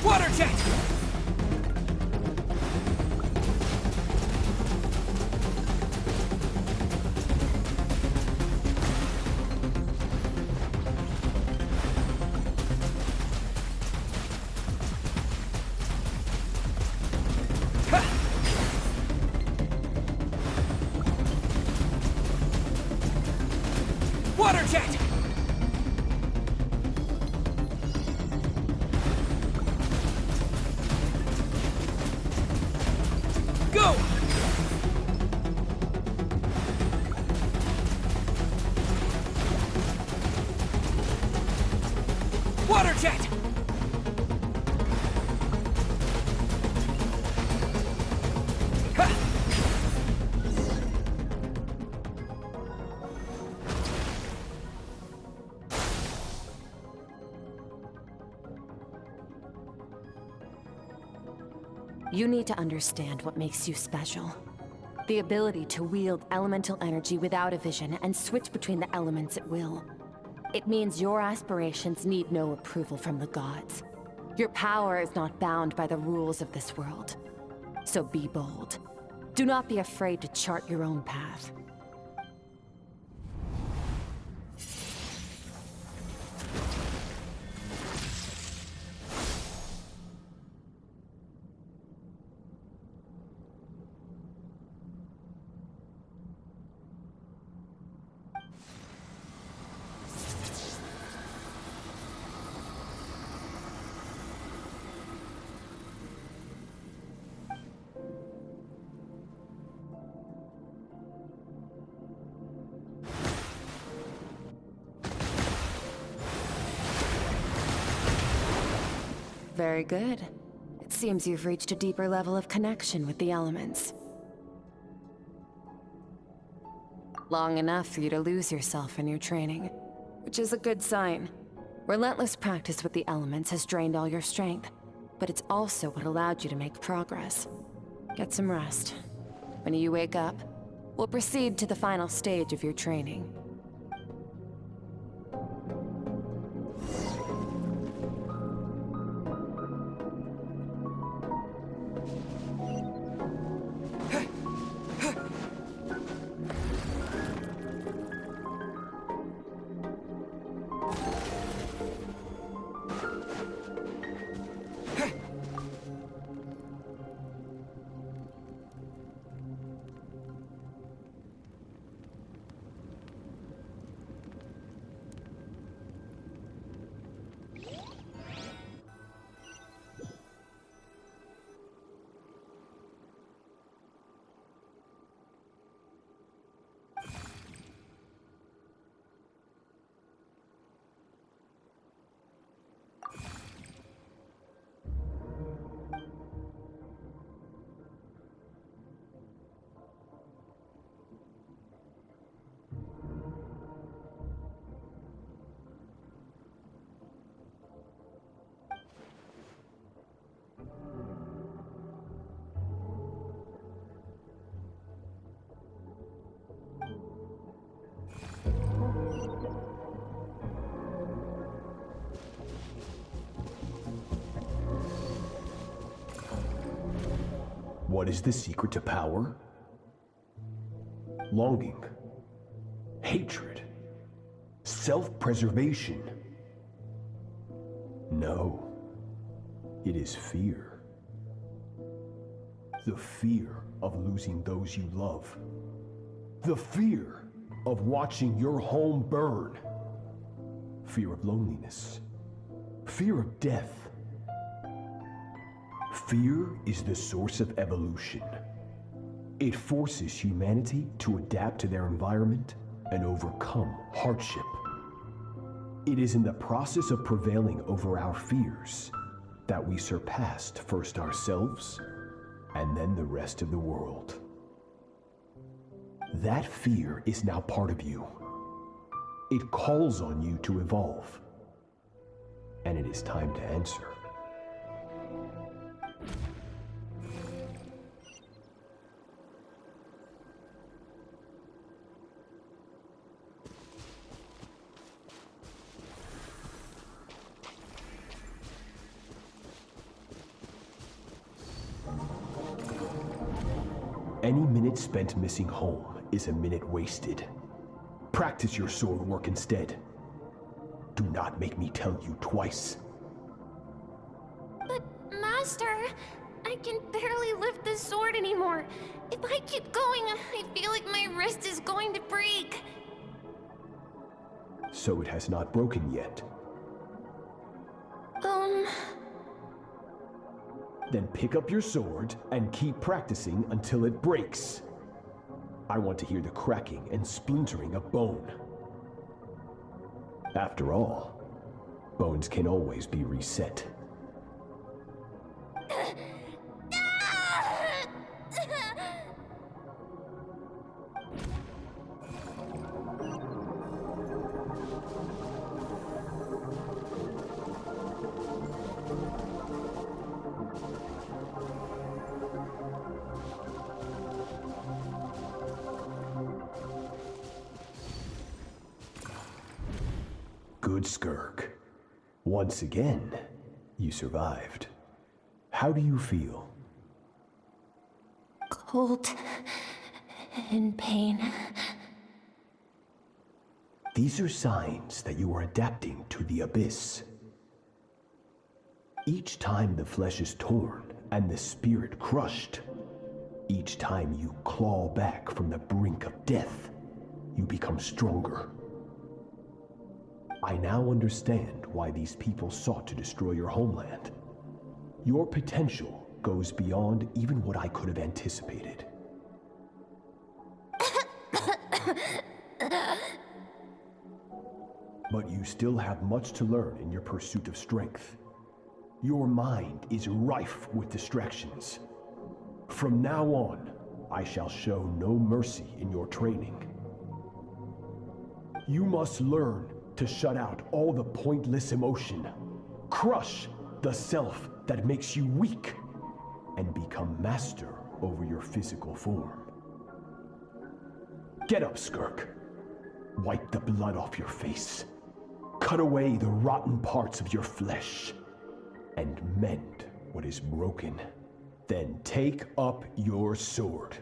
O: Water jet! Water jet! Go! Water jet!
D: You need to understand what makes you special. The ability to wield elemental energy without a vision and switch between the elements at will. It means your aspirations need no approval from the gods. Your power is not bound by the rules of this world. So be bold. Do not be afraid to chart your own path. Very good. It seems you've reached a deeper level of connection with the elements. Long enough for you to lose yourself in your training, which is a good sign. Relentless practice with the elements has drained all your strength, but it's also what allowed you to make progress. Get some rest. When you wake up, we'll proceed to the final stage of your training.
P: What is the secret to power? Longing, hatred, self-preservation. No, it is fear. The fear of losing those you love. The fear of watching your home burn. Fear of loneliness. Fear of death. Fear is the source of evolution. It forces humanity to adapt to their environment and overcome hardship. It is in the process of prevailing over our fears that we surpassed first ourselves and then the rest of the world. That fear is now part of you. It calls on you to evolve. And it is time to answer. Any minute spent missing home is a minute wasted. Practice your sword work instead. Do not make me tell you twice.
M: But, Master, I can barely lift the sword anymore. If I keep going, I feel like my wrist is going to break.
P: so it has not broken yet. Then pick up your sword and keep practicing until it breaks. I want to hear the cracking and splintering of bone. After all, bones can always be reset. Good, Skirk. Once again, you survived. How do you feel?
G: Cold. In pain.
P: These are signs that you are adapting to the abyss. Each time the flesh is torn and the spirit crushed, each time you claw back from the brink of death, you become stronger. I now understand why these people sought to destroy your homeland. Your potential goes beyond even what I could have anticipated. But you still have much to learn in your pursuit of strength. Your mind is rife with distractions. From now on, I shall show no mercy in your training. You must learn to shut out all the pointless emotion, crush the self that makes you weak, and become master over your physical form. Get up, Skirk. Wipe the blood off your face. Cut away the rotten parts of your flesh, and mend what is broken. Then take up your sword.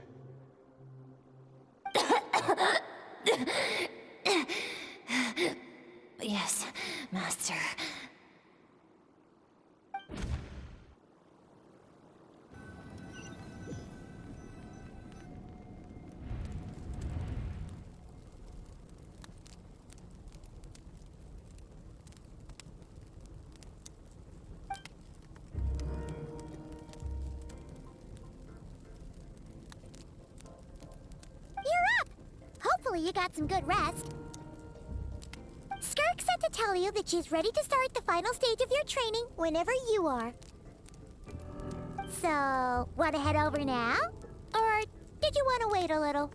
G: Yes, Master.
A: You're up! Hopefully you got some good rest. Skirk said to tell you that she's ready to start the final stage of your training whenever you are. So, want to head over now? Or did you want to wait a little?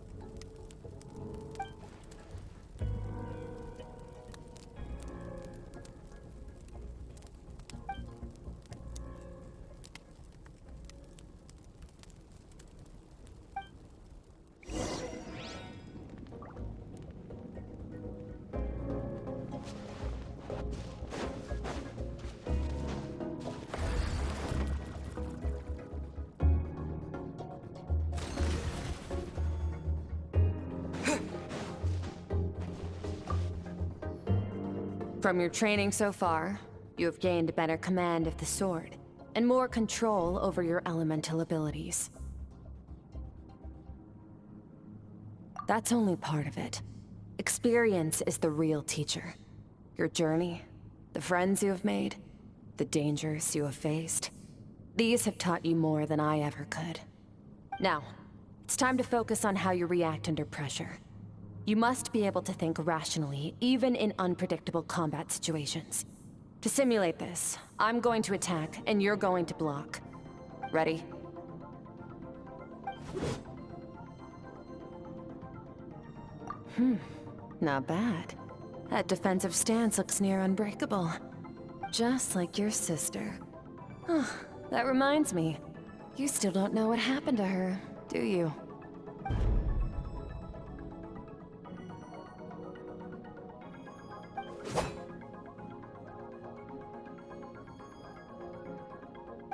D: From your training so far, you have gained better command of the sword, and more control over your elemental abilities. That's only part of it. Experience is the real teacher. Your journey, the friends you have made, the dangers you have faced. These have taught you more than I ever could. Now, it's time to focus on how you react under pressure. You must be able to think rationally, even in unpredictable combat situations. To simulate this, I'm going to attack, and you're going to block. Ready? Not bad. That defensive stance looks near unbreakable. Just like your sister. That reminds me. You still don't know what happened to her, do you?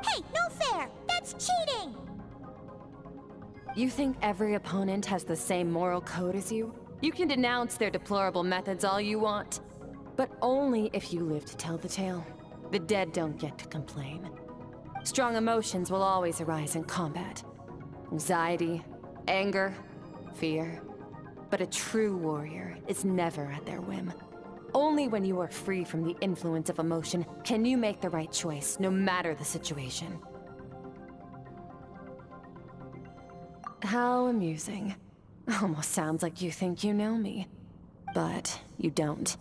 A: Hey, no fair! That's cheating!
D: You think every opponent has the same moral code as you? You can denounce their deplorable methods all you want, but only if you live to tell the tale. The dead don't get to complain. Strong emotions will always arise in combat. Anxiety, anger, fear. But a true warrior is never at their whim. Only when you are free from the influence of emotion can you make the right choice, no matter the situation. How amusing. Almost sounds like you think you know me. But you don't.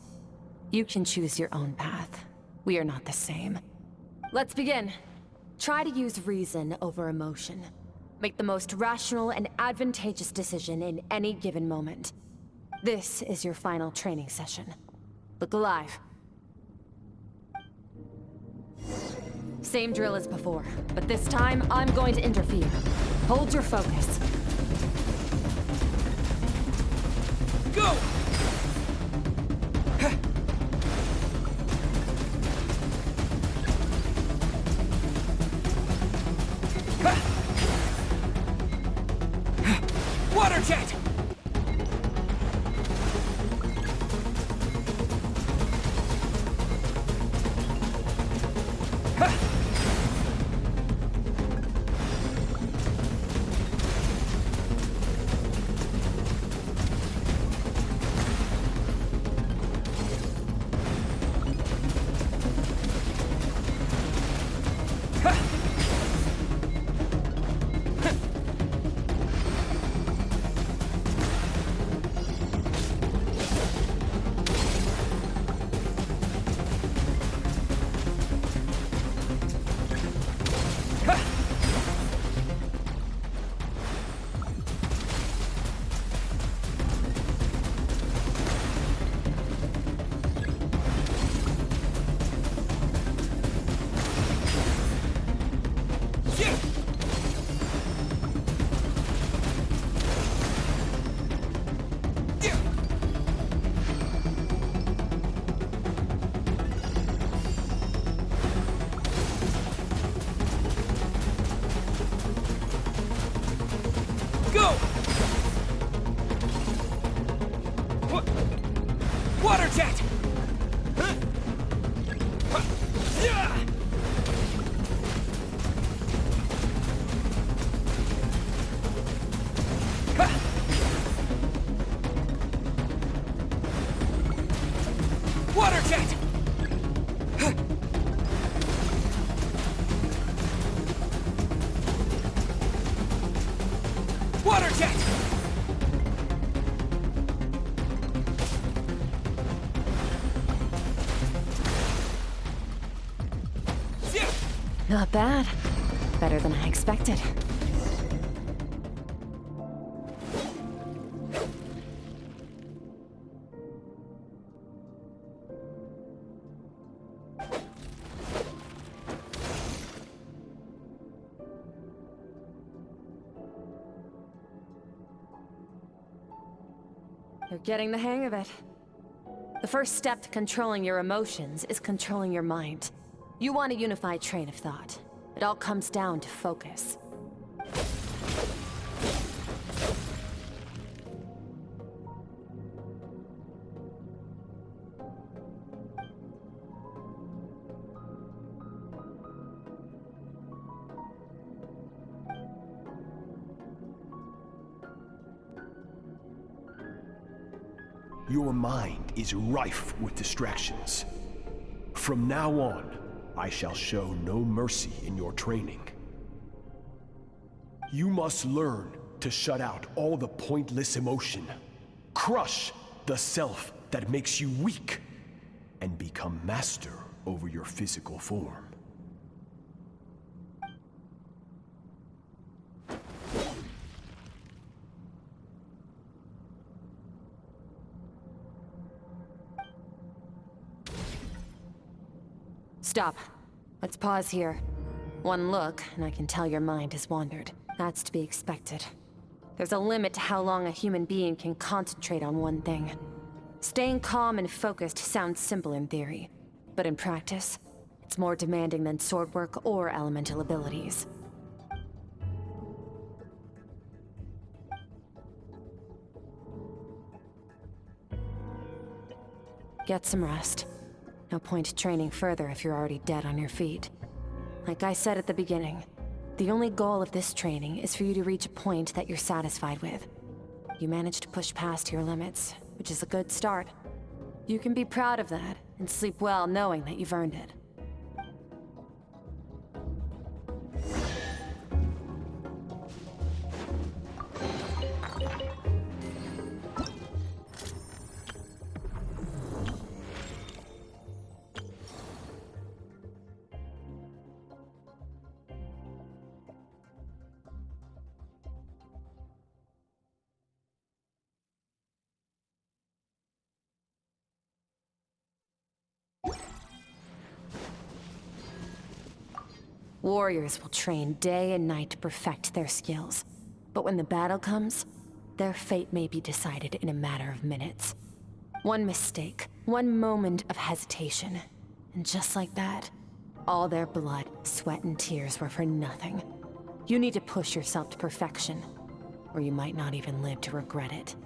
D: You can choose your own path. We are not the same. Let's begin. Try to use reason over emotion. Make the most rational and advantageous decision in any given moment. This is your final training session. Look alive. Same drill as before, but this time I'm going to interfere. Hold your focus.
O: Go! Water jet! Water jet! Water jet! Water jet!
D: Not bad. Better than I expected. You're getting the hang of it. The first step to controlling your emotions is controlling your mind. You want a unified train of thought. It all comes down to focus.
P: Your mind is rife with distractions. From now on, I shall show no mercy in your training. You must learn to shut out all the pointless emotion, crush the self that makes you weak, and become master over your physical form.
D: Stop. Let's pause here. One look, and I can tell your mind has wandered. That's to be expected. There's a limit to how long a human being can concentrate on one thing. Staying calm and focused sounds simple in theory, but in practice, it's more demanding than sword work or elemental abilities. Get some rest. No point training further if you're already dead on your feet. Like I said at the beginning, the only goal of this training is for you to reach a point that you're satisfied with. You managed to push past your limits, which is a good start. You can be proud of that, and sleep well knowing that you've earned it. Warriors will train day and night to perfect their skills. But when the battle comes, their fate may be decided in a matter of minutes. One mistake, one moment of hesitation, and just like that, all their blood, sweat, and tears were for nothing. You need to push yourself to perfection, or you might not even live to regret it.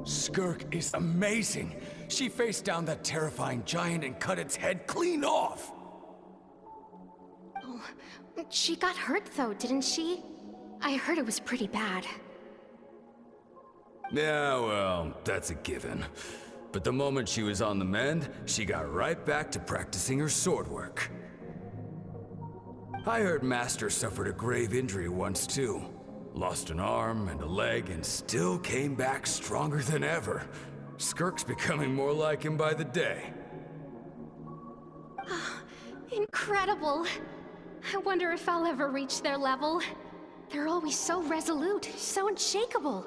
J: Skirk is amazing. She faced down that terrifying giant and cut its head clean off.
M: Oh, she got hurt though, didn't she? I heard it was pretty bad.
Q: Yeah, well, that's a given. But the moment she was on the mend, she got right back to practicing her sword work. I heard Master suffered a grave injury once too. Lost an arm and a leg and still came back stronger than ever. Skirk's becoming more like him by the day.
M: Incredible! I wonder if I'll ever reach their level. They're always so resolute, so unshakable.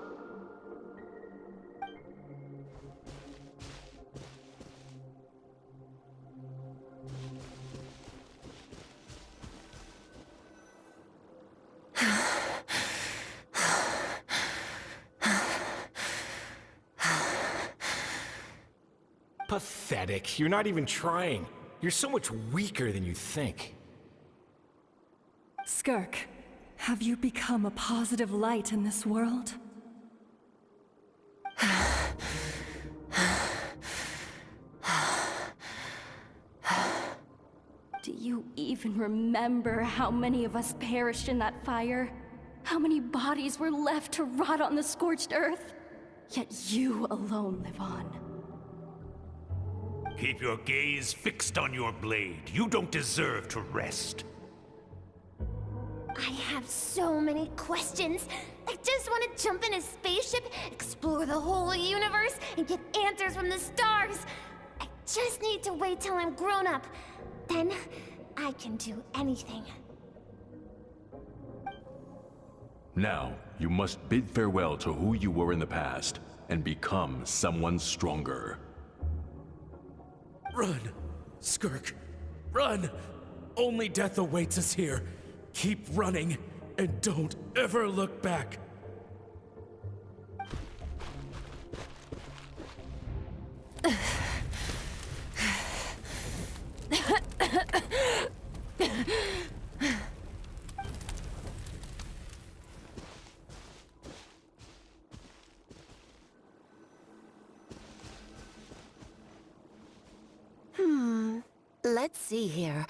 J: Pathetic. You're not even trying. You're so much weaker than you think.
L: Skirk, have you become a positive light in this world? Do you even remember how many of us perished in that fire? How many bodies were left to rot on the scorched earth? Yet you alone live on.
J: Keep your gaze fixed on your blade. You don't deserve to rest.
M: I have so many questions. I just want to jump in a spaceship, explore the whole universe, and get answers from the stars. I just need to wait till I'm grown up. Then, I can do anything.
R: Now, you must bid farewell to who you were in the past, and become someone stronger.
K: Run! Skirk, run! Only death awaits us here. Keep running, and don't ever look back.
S: Let's see here.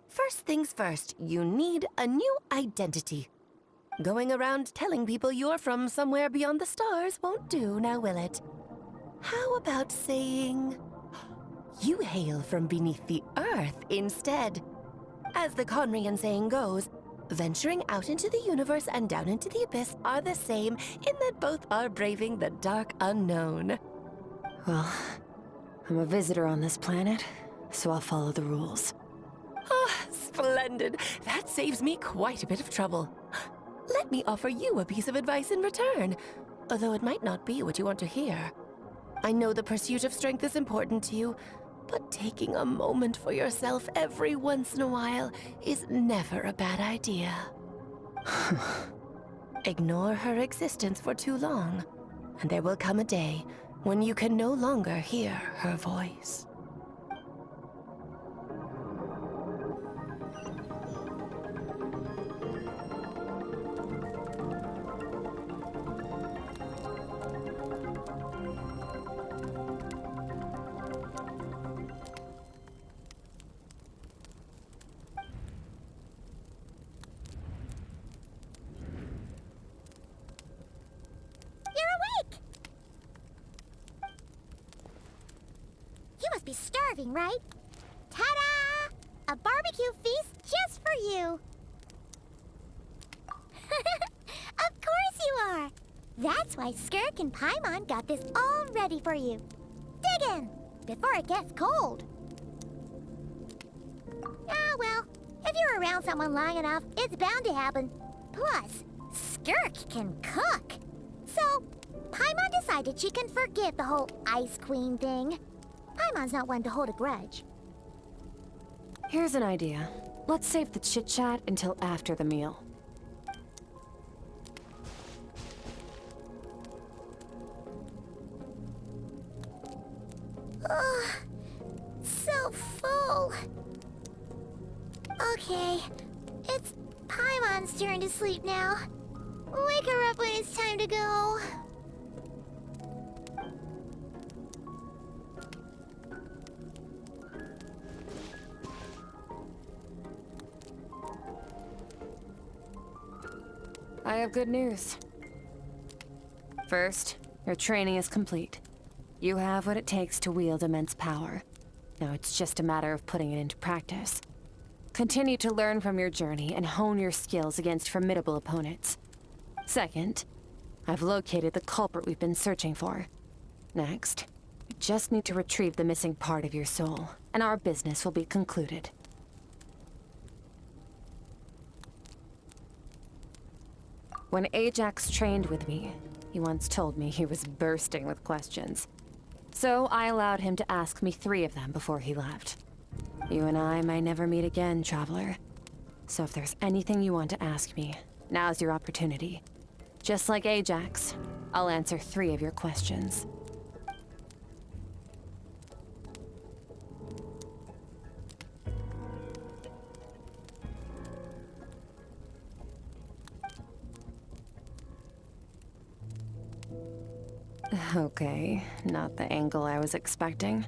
S: First things first, you need a new identity. Going around telling people you're from somewhere beyond the stars won't do, now will it? How about saying you hail from beneath the earth instead? As the Conrian saying goes, venturing out into the universe and down into the abyss are the same in that both are braving the dark unknown.
D: Well, I'm a visitor on this planet, so I'll follow the rules.
S: Ah, splendid. That saves me quite a bit of trouble. Let me offer you a piece of advice in return, although it might not be what you want to hear. I know the pursuit of strength is important to you, but taking a moment for yourself every once in a while is never a bad idea. Ignore her existence for too long, and there will come a day when you can no longer hear her voice.
A: Be starving, right? Ta-da! A barbecue feast just for you! Of course you are! That's why Skirk and Paimon got this all ready for you. Dig in, before it gets cold. Ah, well, if you're around someone long enough, it's bound to happen. Plus, Skirk can cook. So, Paimon decided she can forget the whole Ice Queen thing. Paimon's not one to hold a grudge.
D: Here's an idea. Let's save the chit-chat until after the meal.
A: Ugh, so full. Okay, it's Paimon's turn to sleep now. Wake her up when it's time to go.
D: I have good news. First, your training is complete. You have what it takes to wield immense power. Now it's just a matter of putting it into practice. Continue to learn from your journey and hone your skills against formidable opponents. Second, I've located the culprit we've been searching for. Next, you just need to retrieve the missing part of your soul, and our business will be concluded. When Ajax trained with me, he once told me he was bursting with questions. So I allowed him to ask me 3 of them before he left. You and I may never meet again, Traveler. So if there's anything you want to ask me, now's your opportunity. Just like Ajax, I'll answer 3 of your questions. Okay, not the angle I was expecting.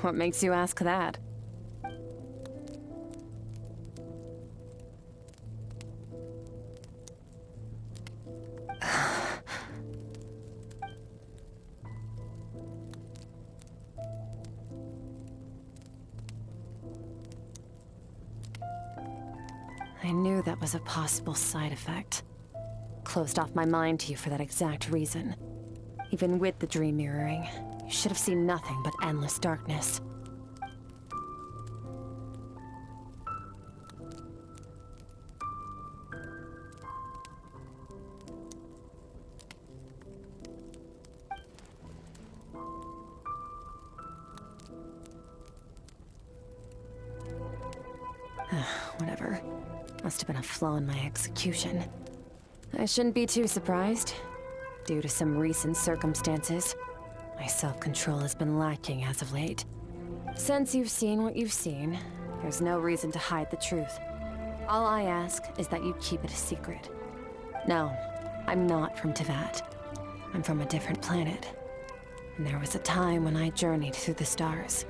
D: What makes you ask that? I knew that was a possible side effect. Closed off my mind to you for that exact reason. Even with the dream mirroring, you should have seen nothing but endless darkness. Whatever. Must have been a flaw in my execution. I shouldn't be too surprised. Due to some recent circumstances, my self-control has been lacking as of late. Since you've seen what you've seen, there's no reason to hide the truth. All I ask is that you keep it a secret. No, I'm not from Teyvat. I'm from a different planet. And there was a time when I journeyed through the stars.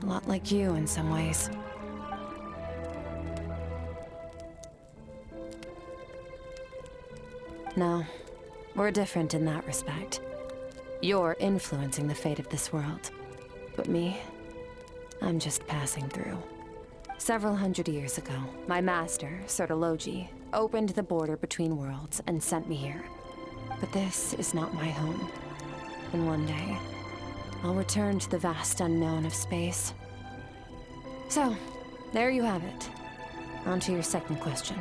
D: A lot like you in some ways. No, we're different in that respect. You're influencing the fate of this world. But me, I'm just passing through. Several hundred years ago, my master, Sertologi, opened the border between worlds and sent me here. But this is not my home. And one day, I'll return to the vast unknown of space. So, there you have it. On to your second question.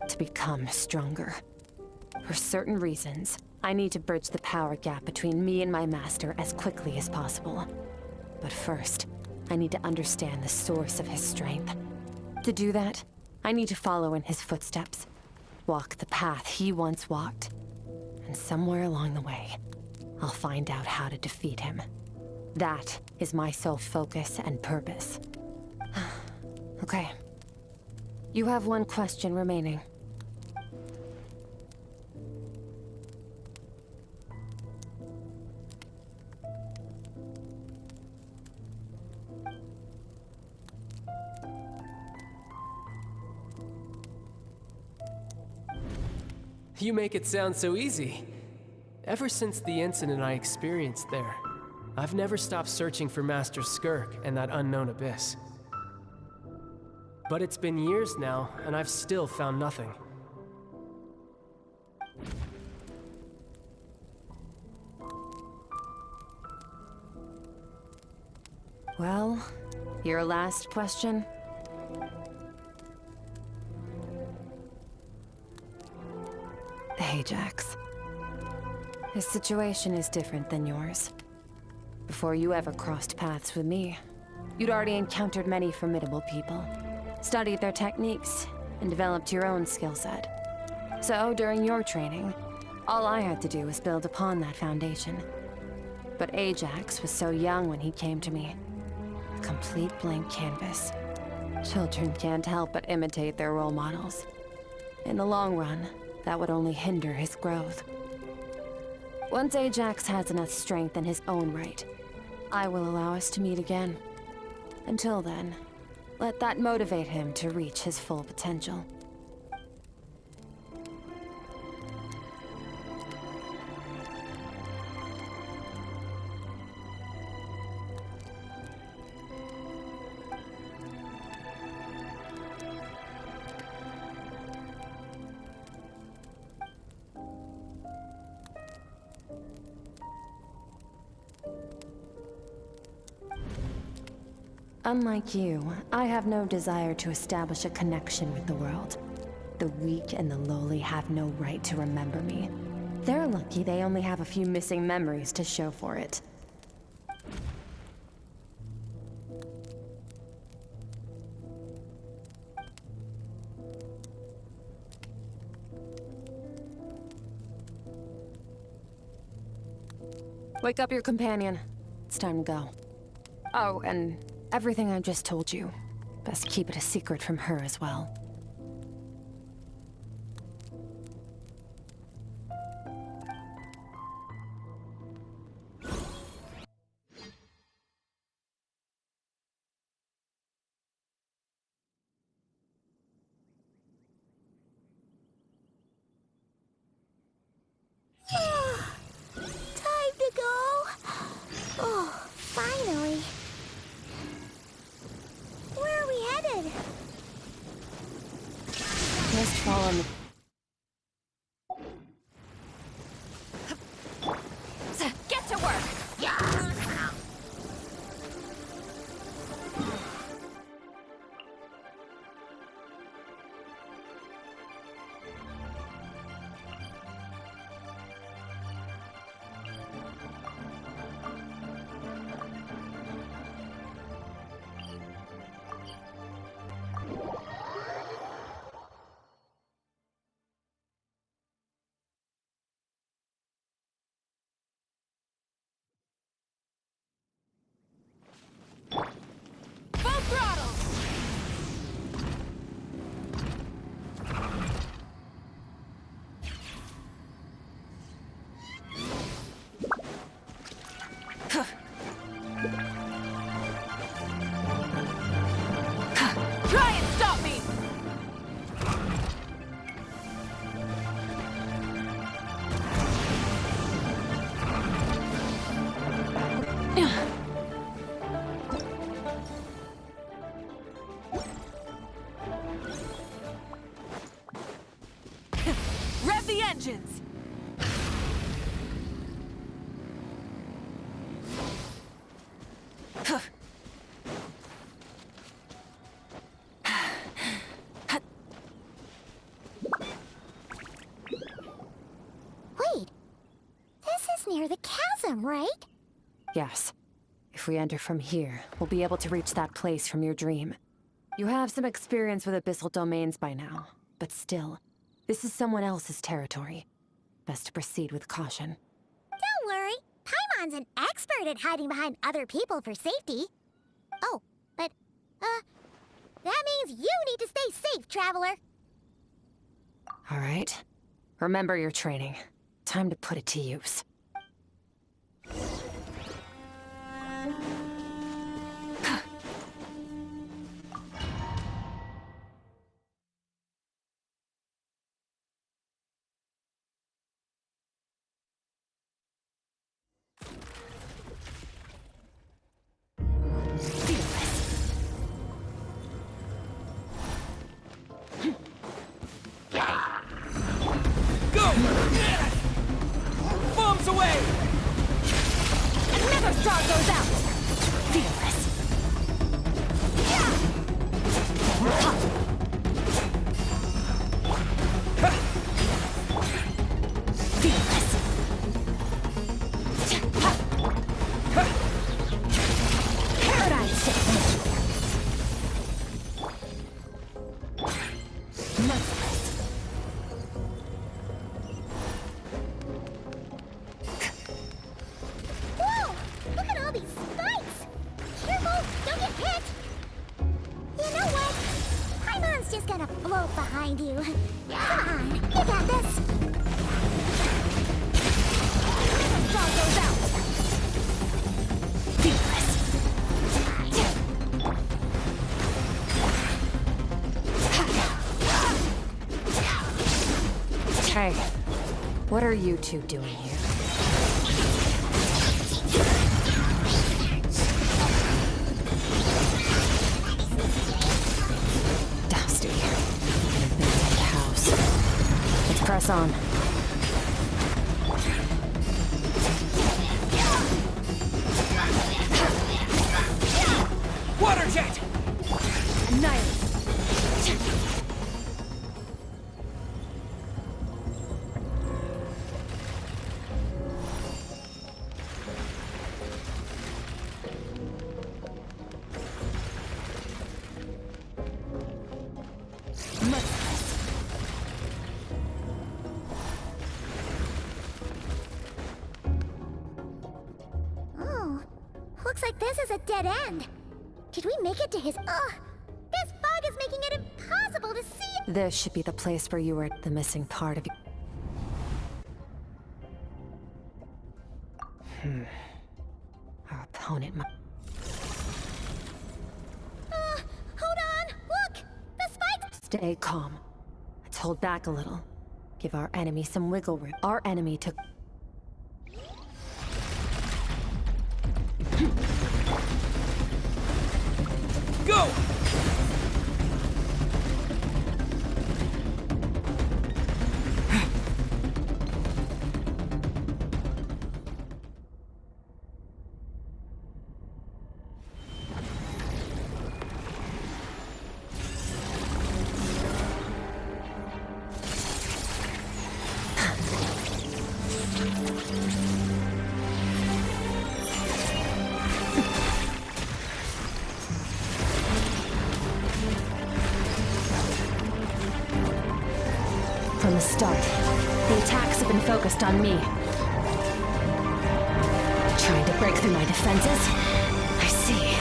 D: To become stronger. For certain reasons, I need to bridge the power gap between me and my master as quickly as possible. But first, I need to understand the source of his strength. To do that, I need to follow in his footsteps. Walk the path he once walked. And somewhere along the way, I'll find out how to defeat him. That is my sole focus and purpose. Okay. You have one question remaining.
T: You make it sound so easy. Ever since the incident I experienced there, I've never stopped searching for Master Skirk and that unknown abyss. But it's been years now, and I've still found nothing.
D: Well, your last question? Ajax. His situation is different than yours. Before you ever crossed paths with me, you'd already encountered many formidable people, studied their techniques, and developed your own skill set. So, during your training, all I had to do was build upon that foundation. But Ajax was so young when he came to me. A complete blank canvas. Children can't help but imitate their role models. In the long run, that would only hinder his growth. Once Ajax has enough strength in his own right, I will allow us to meet again. Until then, let that motivate him to reach his full potential. Unlike you, I have no desire to establish a connection with the world. The weak and the lowly have no right to remember me. They're lucky they only have a few missing memories to show for it. Wake up your companion. It's time to go. Oh, and everything I just told you, best keep it a secret from her as well.
A: Time to go. Oh, finally. Where are we headed?
D: Just follow me.
G: Get to work!
L: Try and stop me! Rev the engines!
A: Wait, this is near the chasm, right?
D: Yes. If we enter from here, we'll be able to reach that place from your dream. You have some experience with abyssal domains by now, but still, this is someone else's territory. Best to proceed with caution.
A: Don't worry, Paimon's an expert at hiding behind other people for safety. Oh, but, that means you need to stay safe, traveler.
D: All right. Remember your training. Time to put it to use.
L: Go! Bombs away!
S: Another star goes out! Fearless. Fearless. Paradise! Merciless.
A: Whoa! Look at all these spikes! Careful, don't get hit! You know what? Paimon's just gonna float behind you. Come on, you got this!
S: Another star goes out! Fearless.
D: Hey, what are you two doing here? Dusty. An abandoned house. Let's press on.
L: Water jet!
S: Annihilate.
A: Oh, looks like this is a dead end. Did we make it to his... Ugh! This fog is making it impossible to see...
D: This should be the place where you were the missing part of you. Our opponent might...
A: Hold on! Look! The spikes...
D: Stay calm. Let's hold back a little. Give our enemy some wiggle room. Our enemy took...
L: Go!
D: From the start, the attacks have been focused on me. Trying to break through my defenses? I see.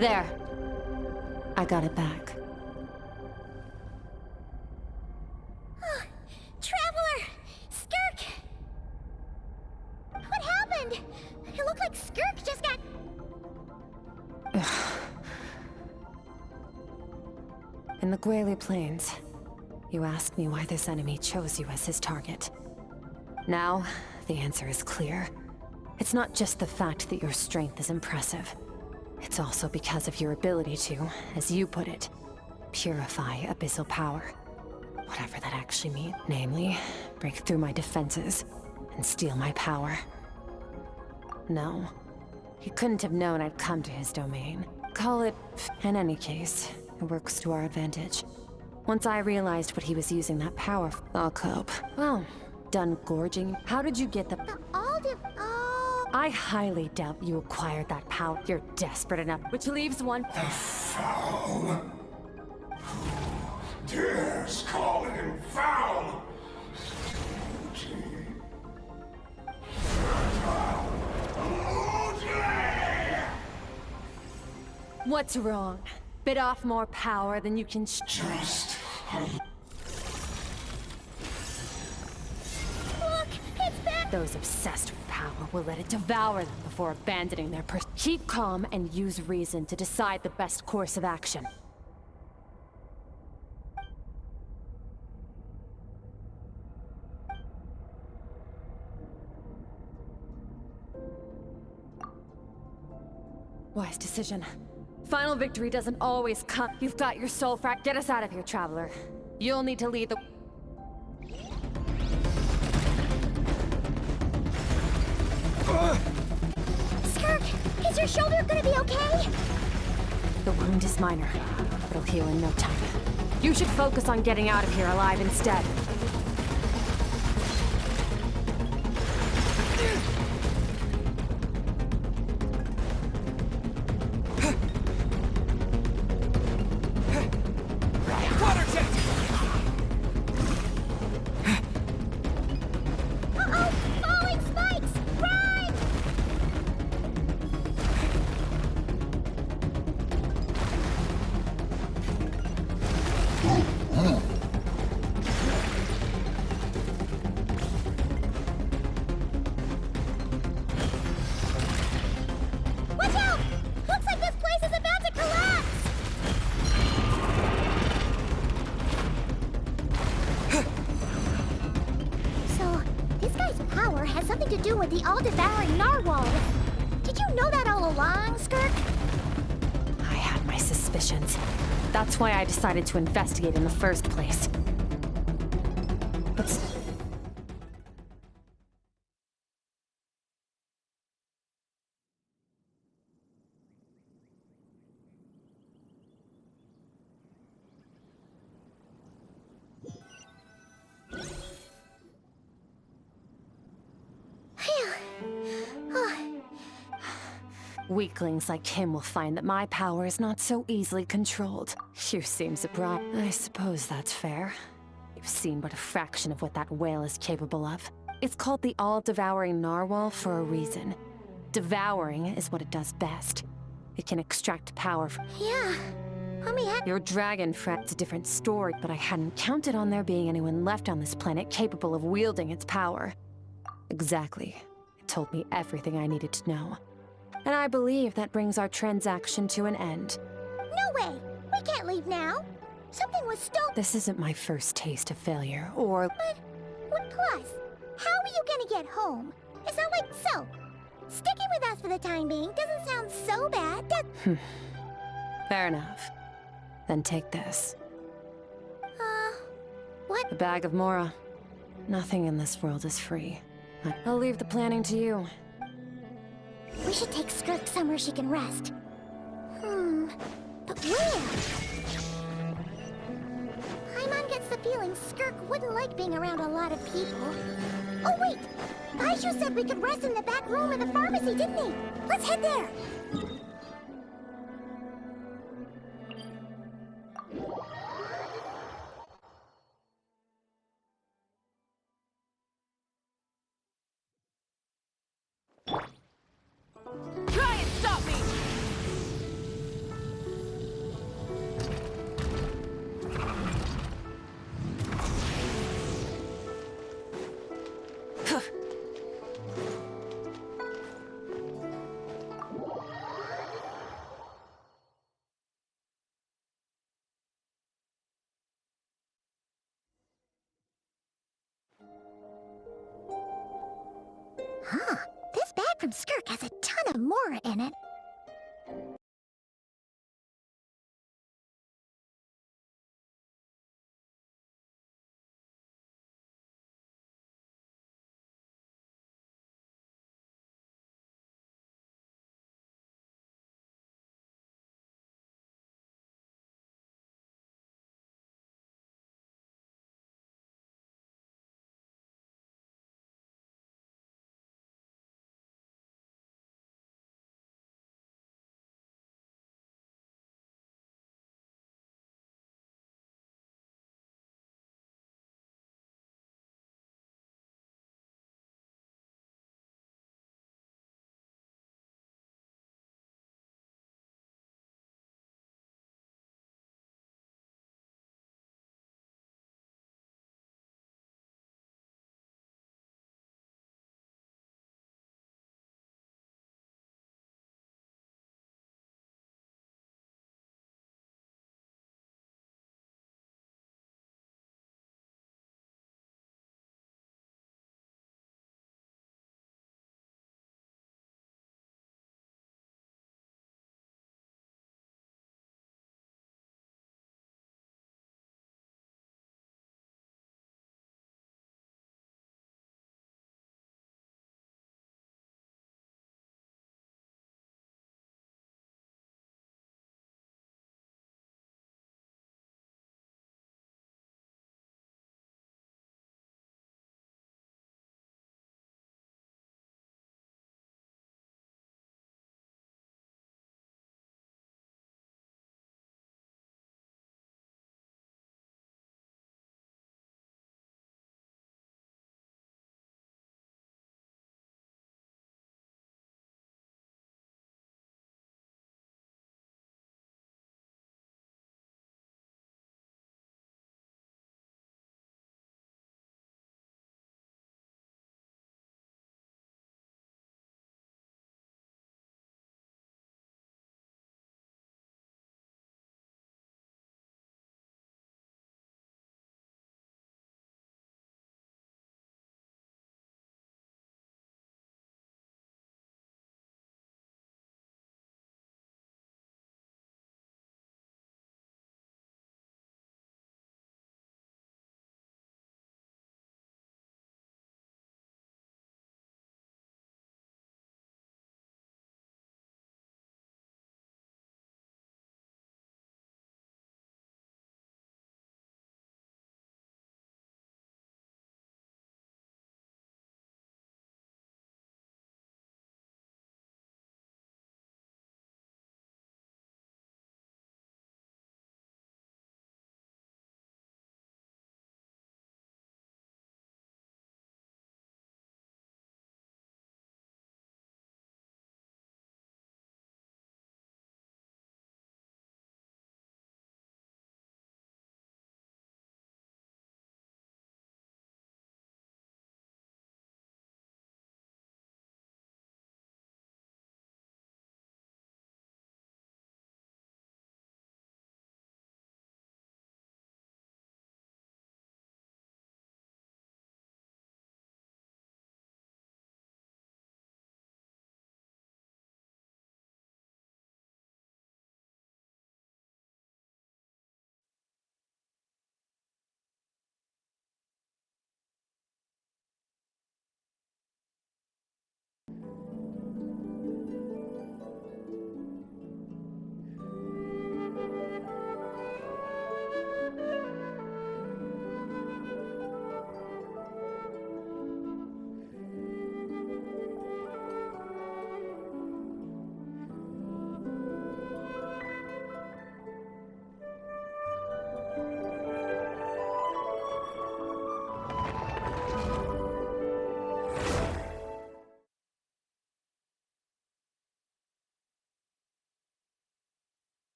D: There. I got it back.
A: Traveler! Skirk! What happened? It looked like Skirk just got...
D: In the Guili Plains, you asked me why this enemy chose you as his target. Now, the answer is clear. It's not just the fact that your strength is impressive. It's also because of your ability to, as you put it, purify abyssal power. Whatever that actually means. Namely, break through my defenses and steal my power. No, he couldn't have known I'd come to his domain. Call it... In any case, it works to our advantage. Once I realized what he was using that power for, I'll cope. Well, done gorging. How did you get the... I highly doubt you acquired that power. You're desperate enough, which leaves one...
Q: The foul. Who dares call him foul?
D: What's wrong? Bit off more power than you can...
Q: Just...
A: Look! It's back!
D: Those obsessed with power will let it devour them before abandoning their pursuit. Keep calm and use reason to decide the best course of action. Wise decision. Final victory doesn't always come. You've got your soul frack. Get us out of here, Traveler. You'll need to lead the...
A: Skirk! Is your shoulder gonna be okay?
D: The wound is minor. It'll heal in no time. You should focus on getting out of here alive instead.
A: The all-devouring narwhal! Did you know that all along, Skirk?
D: I had my suspicions. That's why I decided to investigate in the first place. But... Weaklings like him will find that my power is not so easily controlled. You seem surprised. I suppose that's fair. You've seen but a fraction of what that whale is capable of. It's called the all-devouring narwhal for a reason. Devouring is what it does best. It can extract power from...
A: Yeah.
D: Your dragon friend's a different story, but I hadn't counted on there being anyone left on this planet capable of wielding its power. Exactly. It told me everything I needed to know. And I believe that brings our transaction to an end.
A: No way! We can't leave now! Something was stolen!
D: This isn't my first taste of failure, or...
A: But plus, how are you gonna get home? It's not like so. Sticking with us for the time being doesn't sound so bad, does...
D: Fair enough. Then take this.
A: What?
D: A bag of Mora. Nothing in this world is free. I'll leave the planning to you.
A: We should take Skirk somewhere she can rest. But where? Paimon gets the feeling Skirk wouldn't like being around a lot of people. Oh wait! Baizhu said we could rest in the back room of the pharmacy, didn't he? Let's head there!
B: Try and stop me!
A: from Skirk has a ton of Mora in it.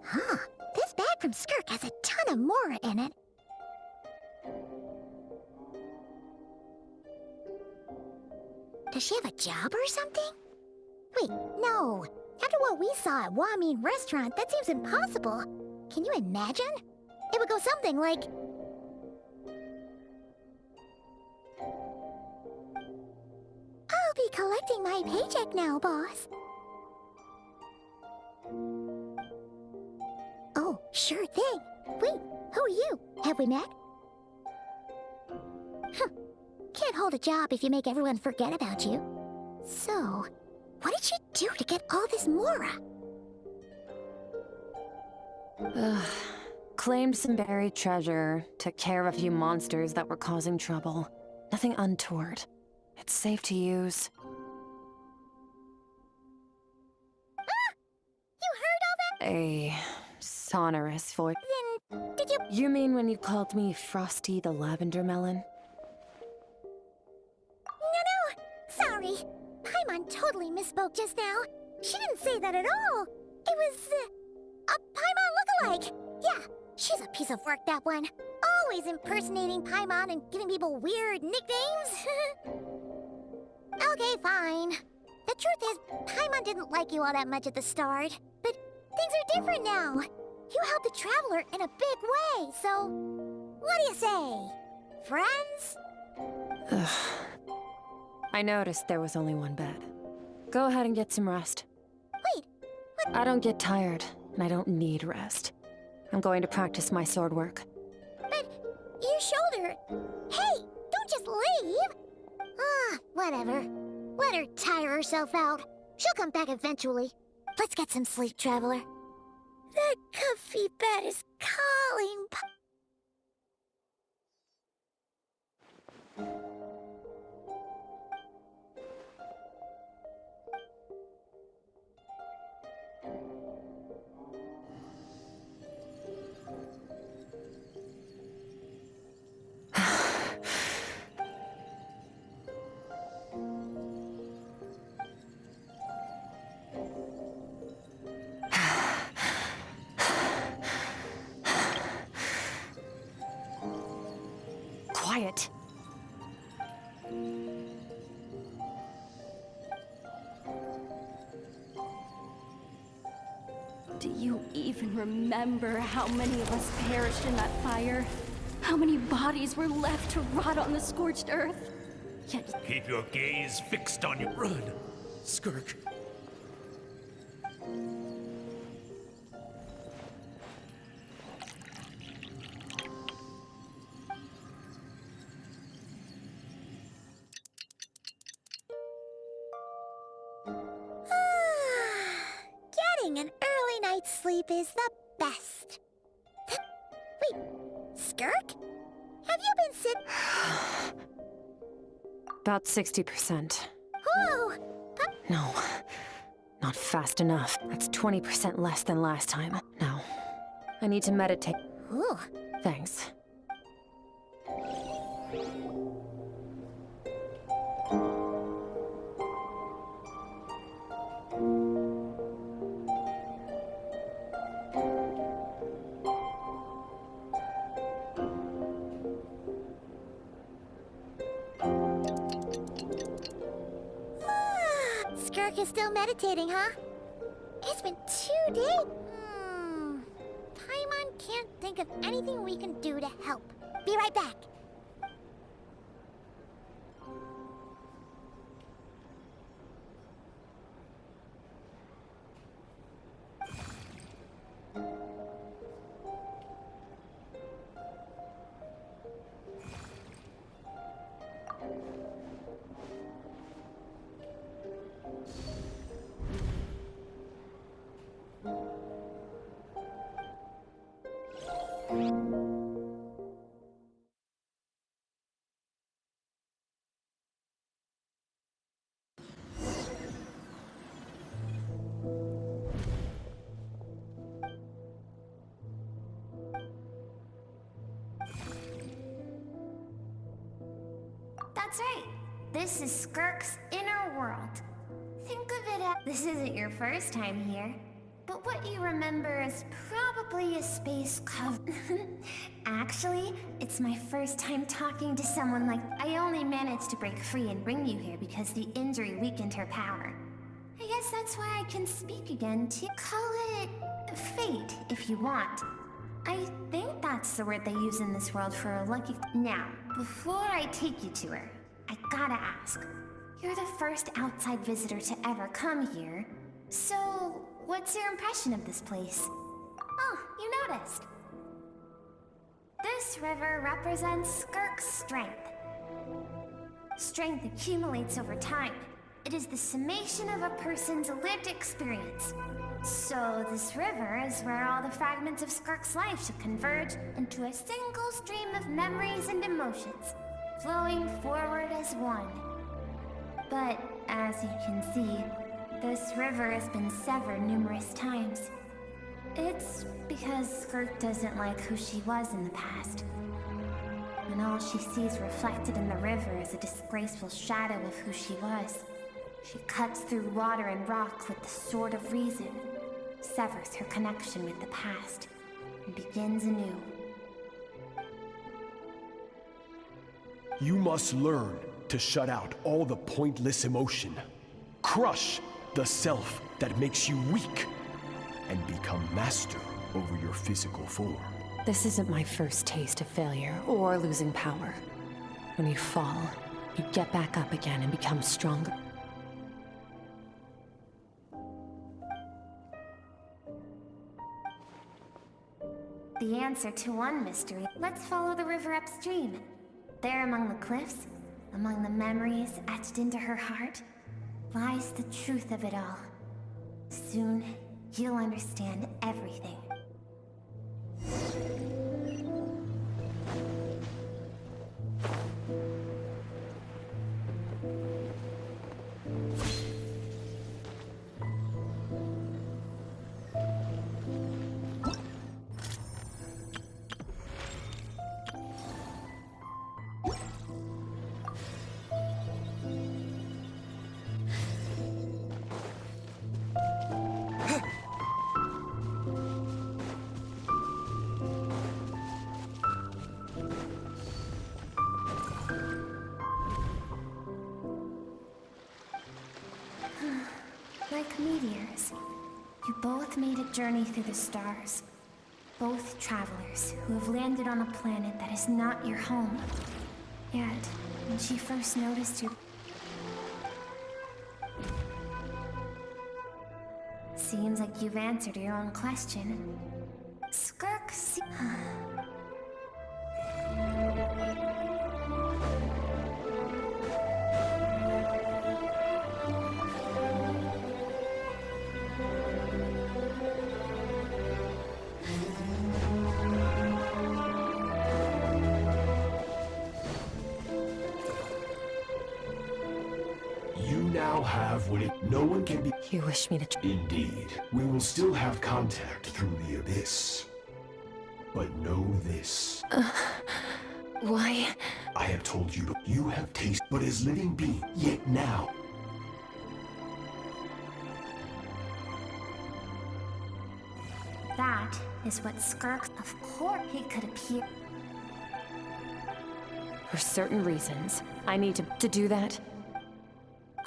A: Huh. This bag from Skirk has a ton of Mora in it. Does she have a job or something? Wait, no. After what we saw at Wamin Restaurant, that seems impossible. Can you imagine? It would go something like... I'll be collecting my paycheck now, boss. Oh, sure thing. Wait, who are you? Have we met? Huh. Can't hold a job if you make everyone forget about you. So, what did she do to get all this Mora?
D: Claimed some buried treasure, took care of a few monsters that were causing trouble. Nothing untoward. It's safe to use.
A: Ah! You heard all that?
D: A sonorous voice.
A: Then, did you...
D: You mean when you called me Frosty the Lavender Melon?
A: No, sorry. Paimon totally misspoke just now. She didn't say that at all. It was, a Paimon lookalike. Yeah, she's a piece of work, that one. Always impersonating Paimon and giving people weird nicknames. Okay, fine. The truth is, Paimon didn't like you all that much at the start. But things are different now. You helped the Traveler in a big way, so... What do you say? Friends?
D: Ugh. I noticed there was only one bed. Go ahead and get some rest.
A: Wait, what?
D: I don't get tired, and I don't need rest. I'm going to practice my sword work.
A: But your shoulder... Hey, don't just leave! Ah, whatever. Let her tire herself out. She'll come back eventually. Let's get some sleep, Traveler. That comfy bed is calling.
D: Quiet.
U: Do you even remember how many of us perished in that fire? How many bodies were left to rot on the scorched earth? Yet...
N: Keep your gaze fixed on your... Run!
J: Skirk.
A: Getting an early night's sleep is the best. Wait, Skirk? Have you been
D: About 60%.
A: Whoa!
D: No, not fast enough. That's 20% less than last time. No, I need to meditate.
A: Ooh.
D: Thanks.
A: Skirk is still meditating, huh? It's been 2 days. Paimon can't think of anything we can do to help. Be right back.
M: That's right. This is Skirk's inner world. Think of it as... This isn't your first time here. but what you remember is probably a space cover. Actually, it's my first time talking to someone like... I only managed to break free and bring you here because the injury weakened her power. I guess that's why I can speak again too. Call it... fate, if you want. I think that's the word they use in this world for a lucky... Now, before I take you to her, I gotta ask. You're the first outside visitor to ever come here, so what's your impression of this place? Oh, you noticed. This river represents Skirk's strength. Strength accumulates over time. It is the summation of a person's lived experience. So this river is where all the fragments of Skirk's life should converge into a single stream of memories and emotions, flowing forward as one. But as you can see, this river has been severed numerous times. It's because Skirk doesn't like who she was in the past. And all she sees reflected in the river is a disgraceful shadow of who she was. She cuts through water and rock with the sword of reason, severs her connection with the past, and begins anew.
P: You must learn to shut out all the pointless emotion. Crush the self that makes you weak, and become master over your physical form.
D: This isn't my first taste of failure or losing power. When you fall, you get back up again and become stronger.
M: The answer to one mystery. Let's follow the river upstream. There among the cliffs, among the memories etched into her heart, lies the truth of it all. Soon, you'll understand everything. Like meteors, you both made a journey through the stars. Both travelers who have landed on a planet that is not your home. Yet, when she first noticed you... Seems like you've answered your own question. Skirk
P: have what no one can be.
D: You wish me to...
P: Indeed. We will still have contact through the abyss. But know this.
D: Why?
P: I have told you, you have tasted but as living being, yet now.
M: That is what Skirk... Of course he could appear.
D: For certain reasons, I need to do that.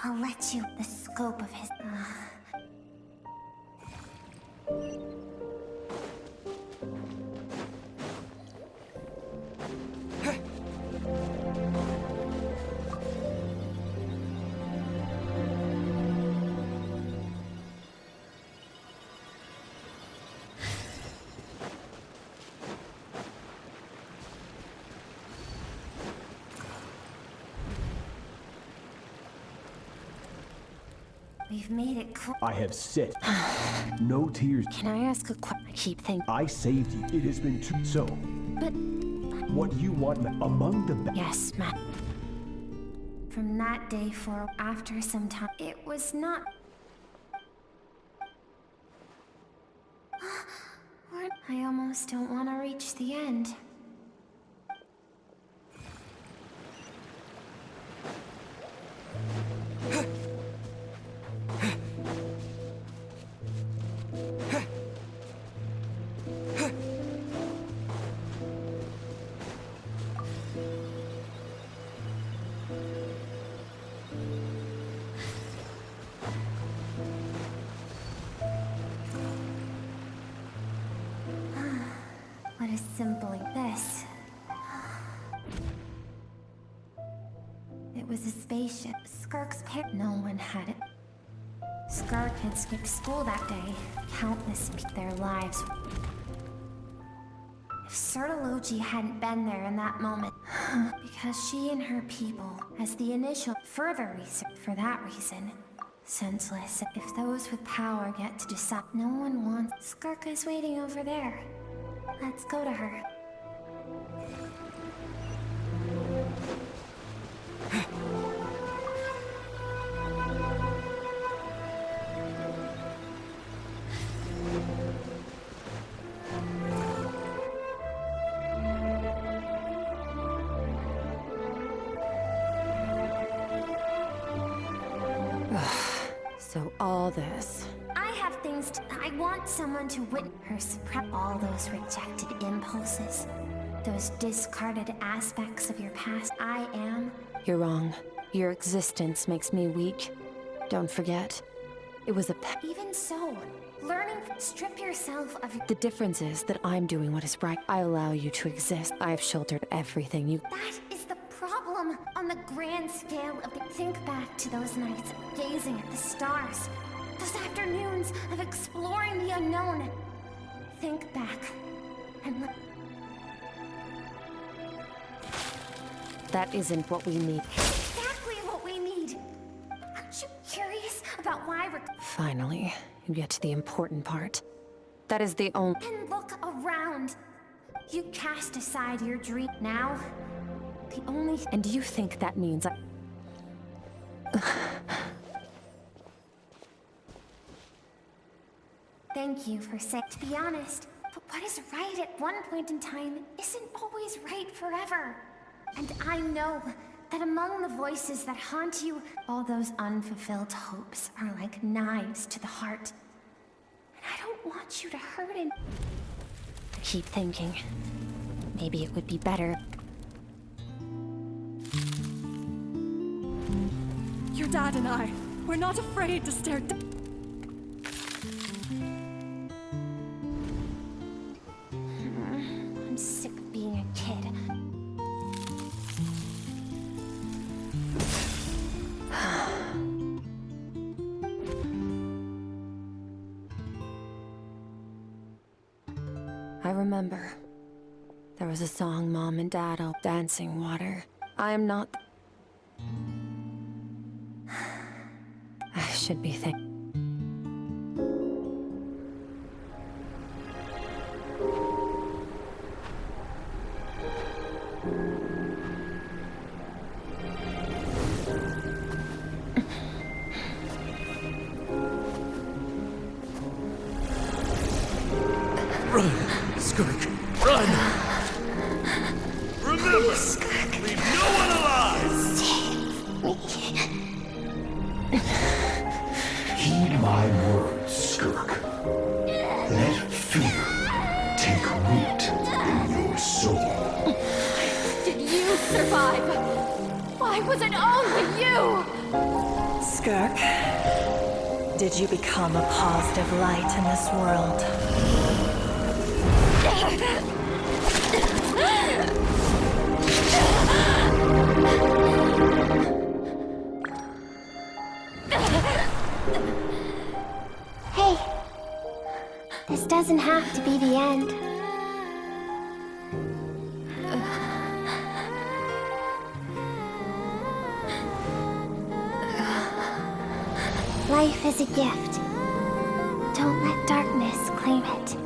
M: I'll let you the scope of his... We've made it clear.
P: I have said no tears.
D: Can I ask a question? I keep thinking.
P: I saved you. It has been too so.
D: But
P: what you want among the
D: yes, Matt.
M: From that day forward, after some time, it was not. I almost don't want to reach the end.
C: was a spaceship. Skirk's parents. No one had it. Skirk had skipped school that day. Countless their lives. If Sertology hadn't been there in that moment, because she and her people, as the initial further reason, for that reason, senseless. If those with power get to decide, no one wants. Skirk is waiting over there. Let's go to her.
D: So all this.
C: I have things to. I want someone to witness her suppress all those rejected impulses, those discarded aspects of your past. I am.
D: You're wrong. Your existence makes me weak. Don't forget, it was a
C: Even so, learning strip yourself of.
D: The difference is that I'm doing what is right. I allow you to exist. I've sheltered everything you.
C: That is the problem on the grand scale of the. Think back to those nights of gazing at the stars, those afternoons of exploring the unknown. Think back and look.
D: That isn't what we need.
C: Exactly what we need. Aren't you curious about why we're.
D: Finally, you get to the important part. That is the only.
C: And look around. You cast aside your dream now. The only.
D: And do you think that means I.
C: Thank you for saying. To be honest, but what is right at one point in time isn't always right forever. And I know that among the voices that haunt you, all those unfulfilled hopes are like knives to the heart. And I don't want you to hurt it.
D: I keep thinking, maybe it would be better.
L: Your dad and I, we're not afraid to stare down.
C: I'm sick of being a kid.
D: I remember. There was a song Mom and Dad all dancing water. I am not. I should be thankful.
N: Run, Skirk, run! Remember, leave no one alive!
P: Heed my words, Skirk. Let fear take root in your soul.
U: Did you survive? Why was it only you?
L: Skirk, did you become a positive light in this world?
C: Hey, this doesn't have to be the end. Life is a gift. Don't let darkness claim it.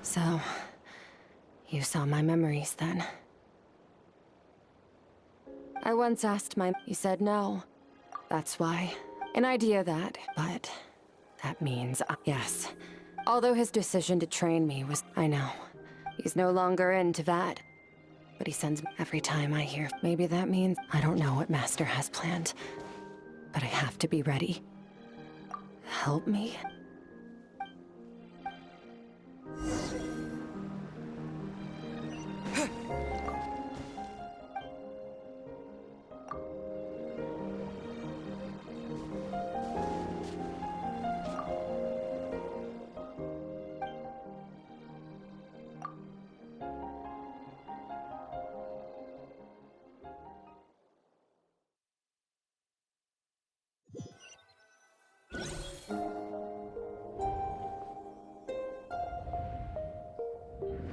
D: So, You saw my memories then. I once asked you said no. That's why. An idea that, but that means, yes. Although his decision to train me was, I know. He's no longer into that. But he sends me every time I hear. Maybe that means I don't know what Master has planned. But I have to be ready. Help me?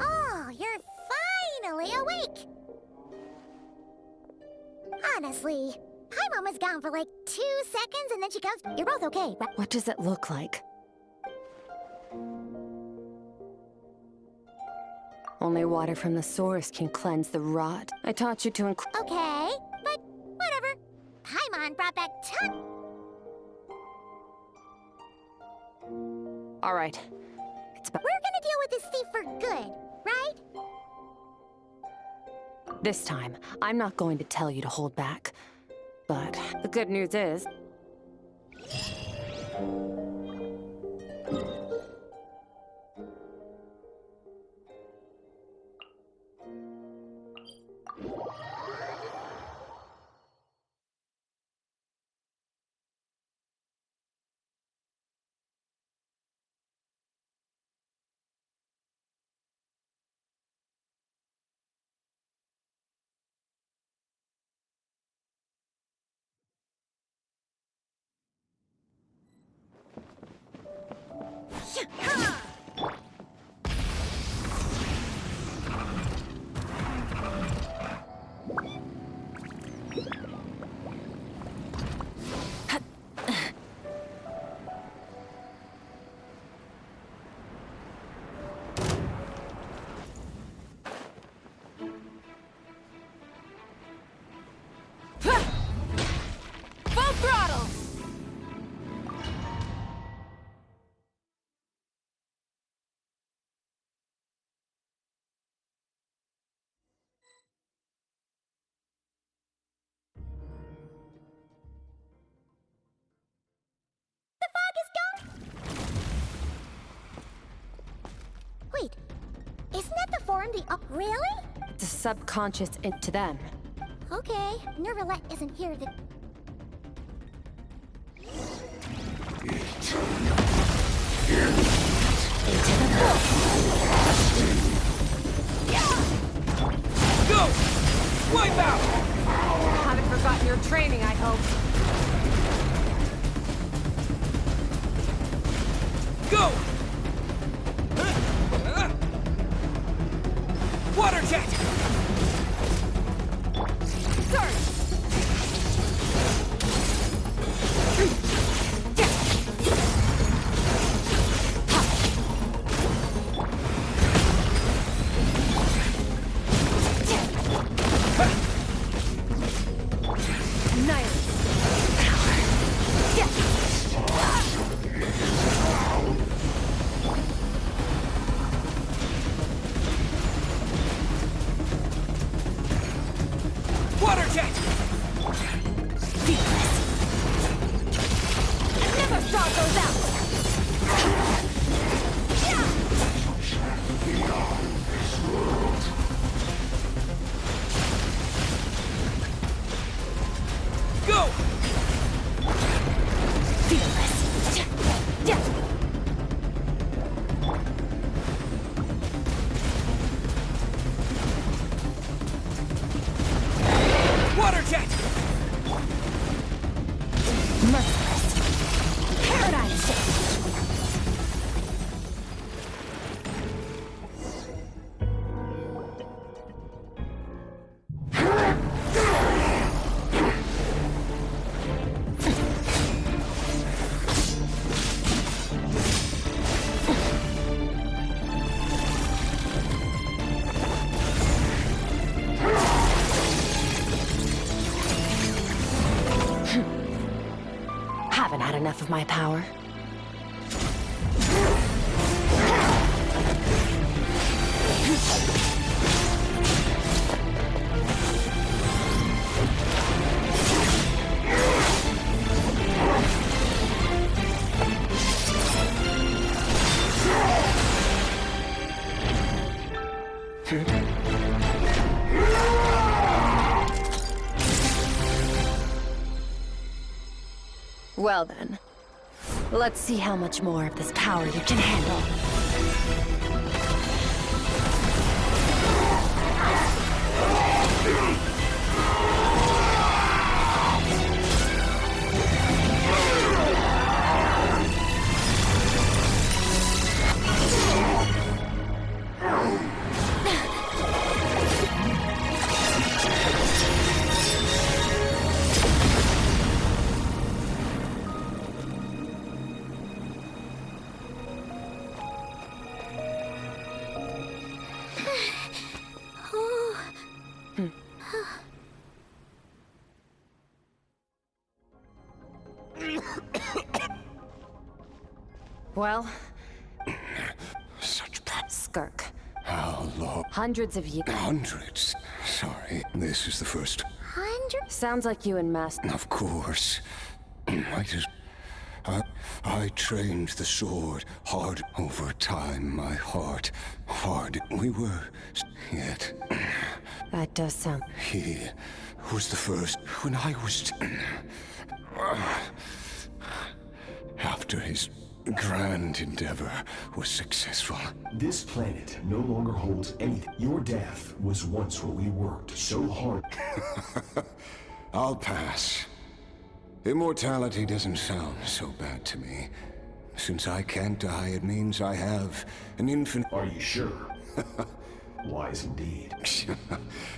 A: Oh, you're finally awake! Honestly, Paimon was gone for like 2 seconds and then she goes, "You're both okay, right?"
D: What does it look like? Only water from the source can cleanse the rot. I taught you to
A: Okay, but whatever. Paimon brought back
D: All right.
A: We're gonna deal with this thief for good, right?
D: This time, I'm not going to tell you to hold back. But the good news is...
G: Full throttle!
A: Wait, isn't that the form really?
D: It's a subconscious to them.
A: Okay, Nervalette isn't here to...
O: Go! Wipe out!
D: Haven't forgotten your training, I hope.
O: Go! Water jet!
G: Surge!
O: Water jet!
G: Never saw those out!
O: Go! Water jet!
G: Merciless! Paradigm shift!
D: enough of my power. Well then, let's see how much more of this power you can handle. Well,
E: such
D: Skirk.
E: How long?
D: Hundreds of years.
E: Hundreds. Sorry, this is the first.
A: Hundred?
D: Sounds like you and Master.
E: Of course. I trained the sword hard over time. My heart hard. We were yet.
D: That does sound.
E: He was the first when I was. After his grand endeavor was successful.
P: This planet no longer holds anything. Your death was once where we worked so hard.
E: I'll pass. Immortality doesn't sound so bad to me. Since I can't die, it means I have an infinite...
P: Are you sure? Wise indeed.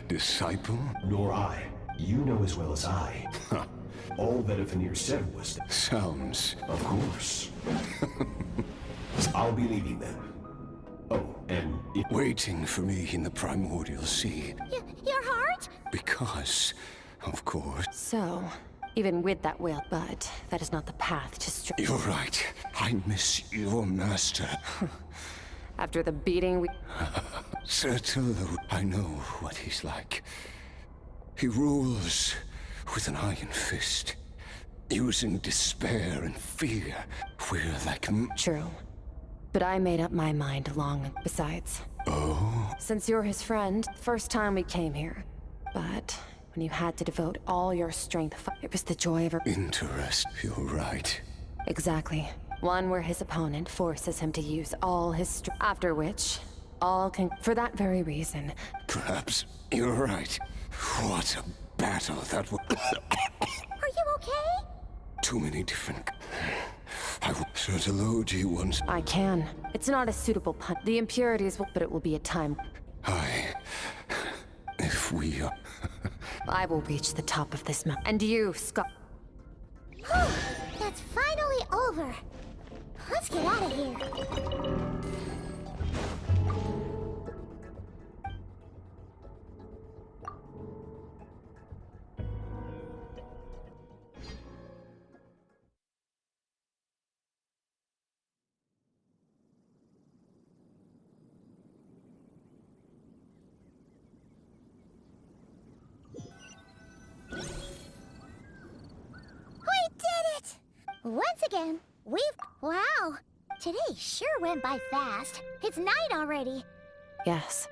E: Disciple?
P: Nor I. You know as well as I. All that Avenir said was...
E: Sounds...
P: Of course. I'll be leaving then. Oh, and...
E: Waiting for me in the primordial sea.
A: Your heart?
E: Because, of course...
D: So, even with that will, but that is not the path to strength.
E: You're right. I miss your master.
D: After the beating we...
E: Certain, I know what he's like. He rules with an iron fist. Using despair and fear. We're like...
D: True. But I made up my mind long... Besides...
E: Oh?
D: Since you're his friend, first time we came here. But... when you had to devote all your strength... It was the joy of...
E: Interest. You're right.
D: Exactly. One where his opponent forces him to use all his strength. After which... all can... For that very reason...
E: Perhaps you're right. What a battle that was...
A: Are you okay?
E: Too many different... I will Certology once...
D: I can. It's not a suitable pun. The impurities will... But it will be a time...
E: If we are...
D: I will reach the top of this mountain. And you, Scott...
A: That's finally over. Let's get out of here. Once again, Wow! Today sure went by fast. It's night already.
D: Yes.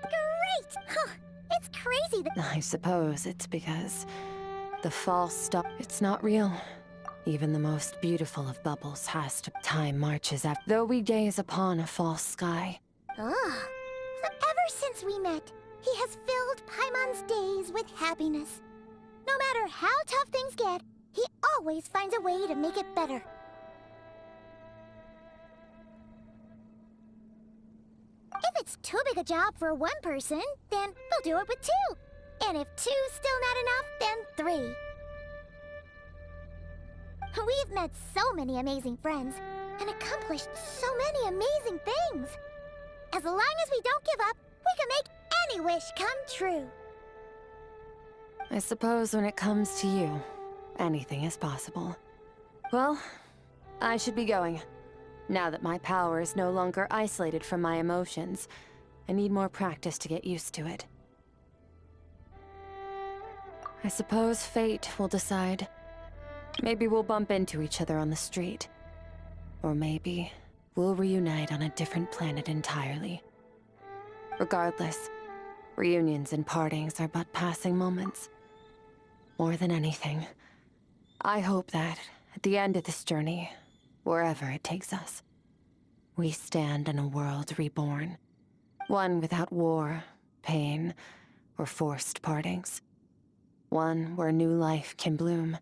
A: Great! Huh. It's crazy that...
D: I suppose it's because... the false star... It's not real. Even the most beautiful of bubbles has to... Time marches after... Though we gaze upon a false sky.
A: Oh. Ever since we met, he has filled Paimon's days with happiness. No matter how tough things get, he always finds a way to make it better. If it's too big a job for one person, then we'll do it with two. And if two's still not enough, then 3. We've met so many amazing friends, and accomplished so many amazing things. As long as we don't give up, we can make any wish come true.
D: I suppose when it comes to you, anything is possible. Well, I should be going. Now that my power is no longer isolated from my emotions, I need more practice to get used to it. I suppose fate will decide. Maybe we'll bump into each other on the street. Or maybe we'll reunite on a different planet entirely. Regardless, reunions and partings are but passing moments. More than anything, I hope that, at the end of this journey, wherever it takes us, we stand in a world reborn. One without war, pain, or forced partings. One where new life can bloom,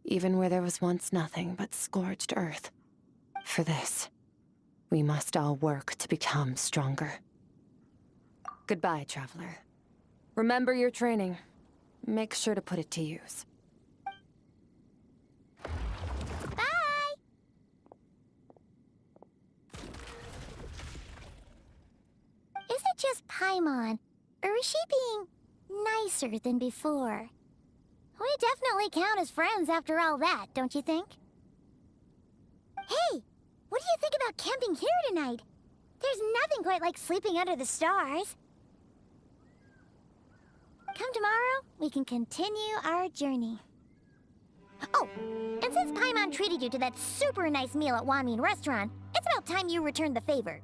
D: even where there was once nothing but scorched earth. For this, we must all work to become stronger. Goodbye, traveler. Remember your training. Make sure to put it to use.
A: Bye! Is it just Paimon, or is she being nicer than before? We definitely count as friends after all that, don't you think? Hey, what do you think about camping here tonight? There's nothing quite like sleeping under the stars. Come tomorrow, we can continue our journey. Oh, and since Paimon treated you to that super nice meal at Wanmin Restaurant, it's about time you returned the favor.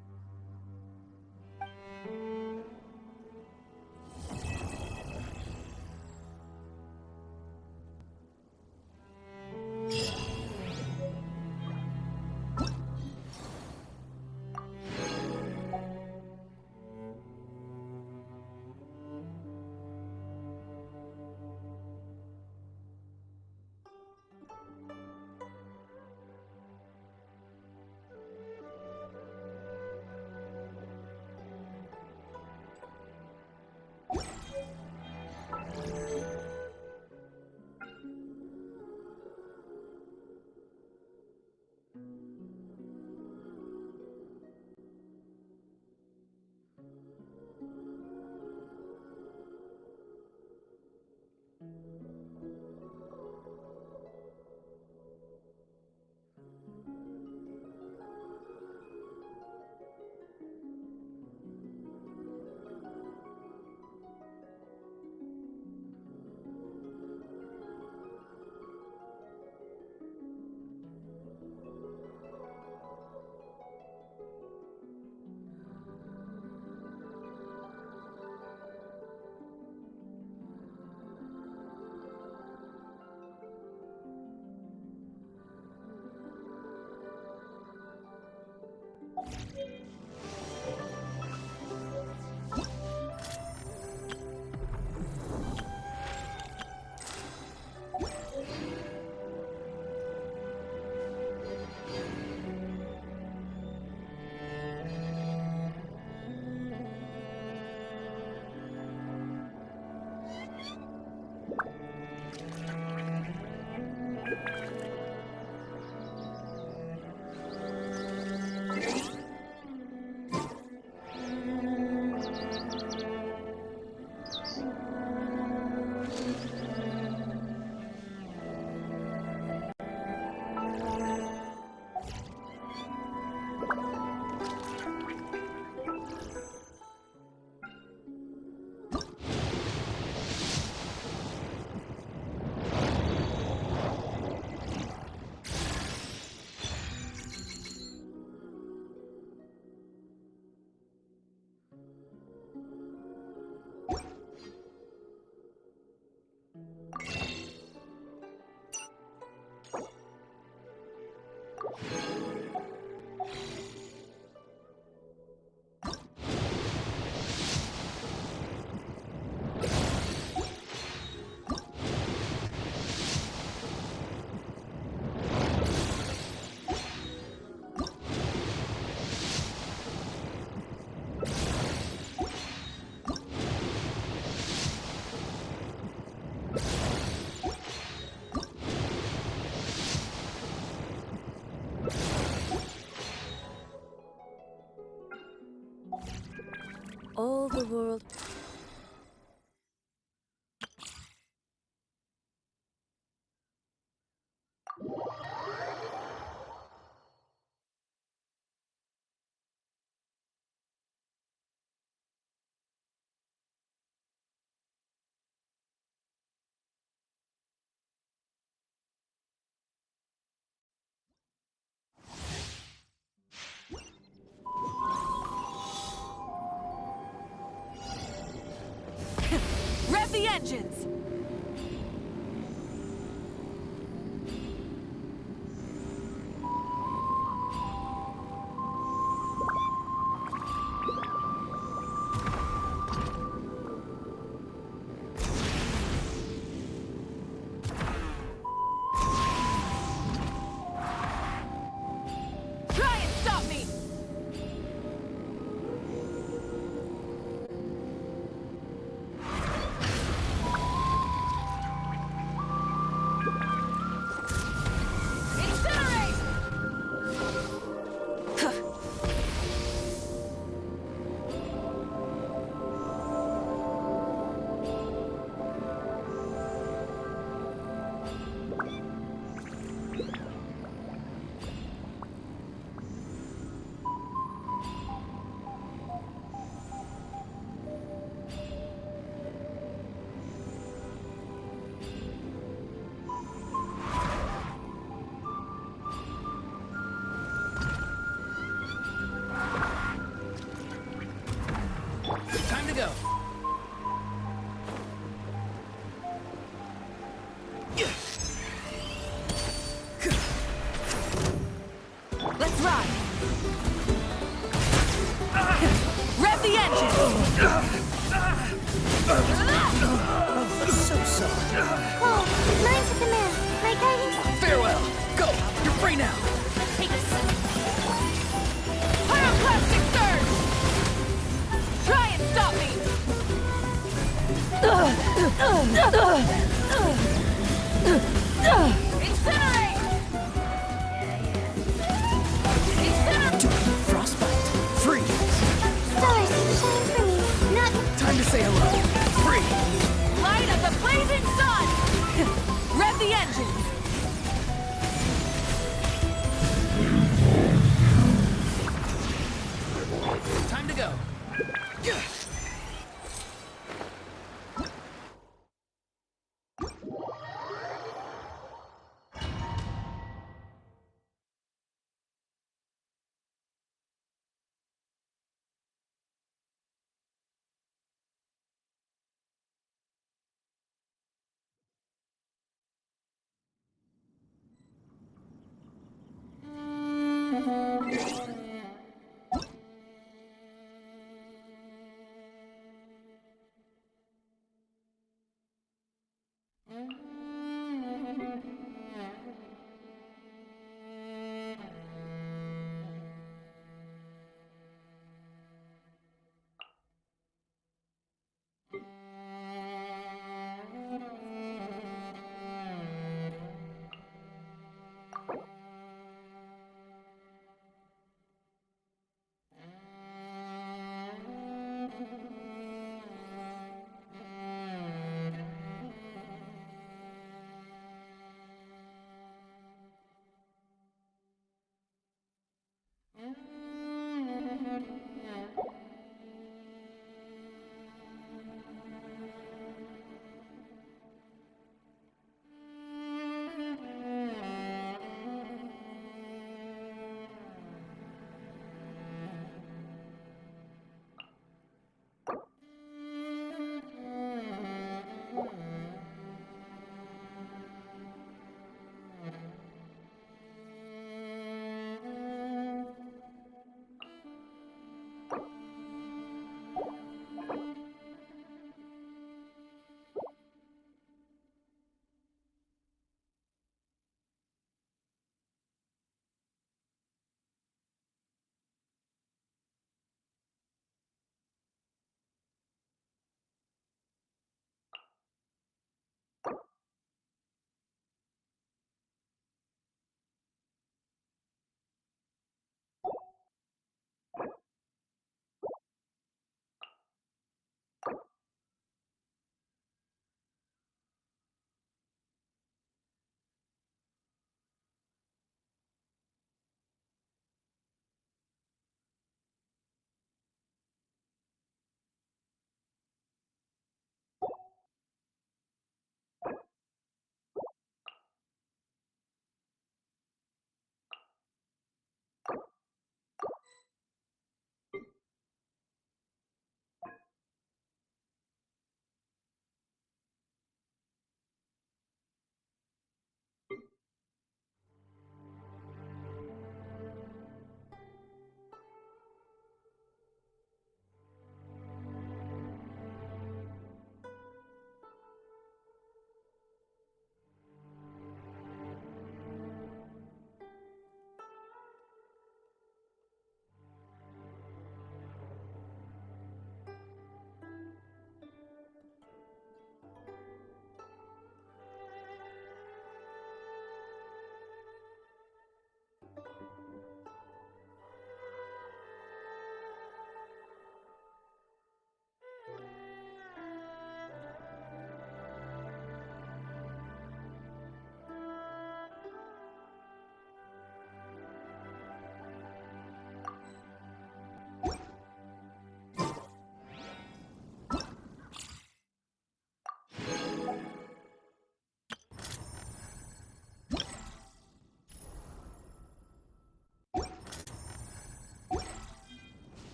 S: All the world.
L: engines! Try and stop me! Incinerate!
T: Time to go.
L: Let's ride! Rev the engine!
T: So sorry.
A: Whoa, mine's at the man. My guidance.
T: Farewell. Go. You're free now.
M: Take this.
L: Pyroclastic surge! Try and stop me! Incinerate!
T: Frostbite. Freeze.
A: Stars, shine for me. Not
T: Time to say hello. Free.
L: Light of the blazing sun! Rev the engine!
T: Time to go.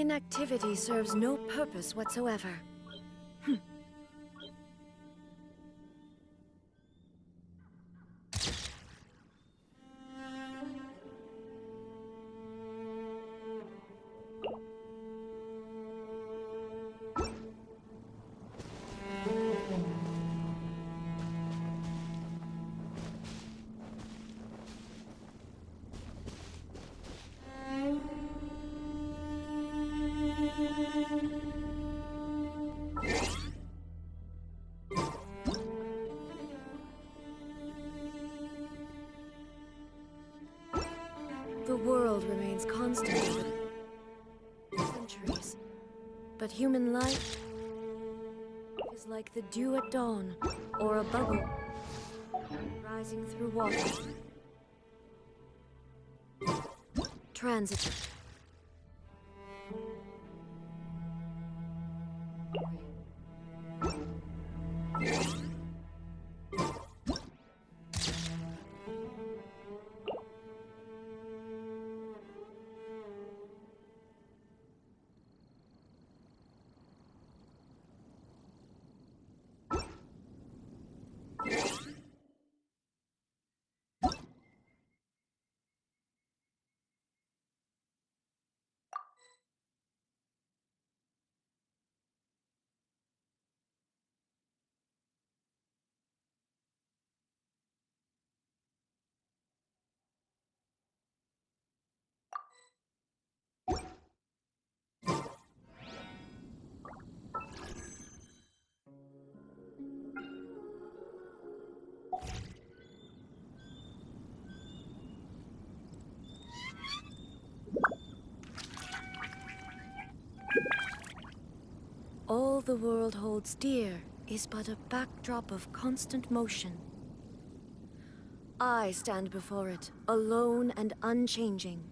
D: Inactivity serves no purpose whatsoever. The world remains constant over centuries, but human life is like the dew at dawn, or a bubble rising through water. Transit. All the world holds dear is but a backdrop of constant motion. I stand before it, alone and unchanging.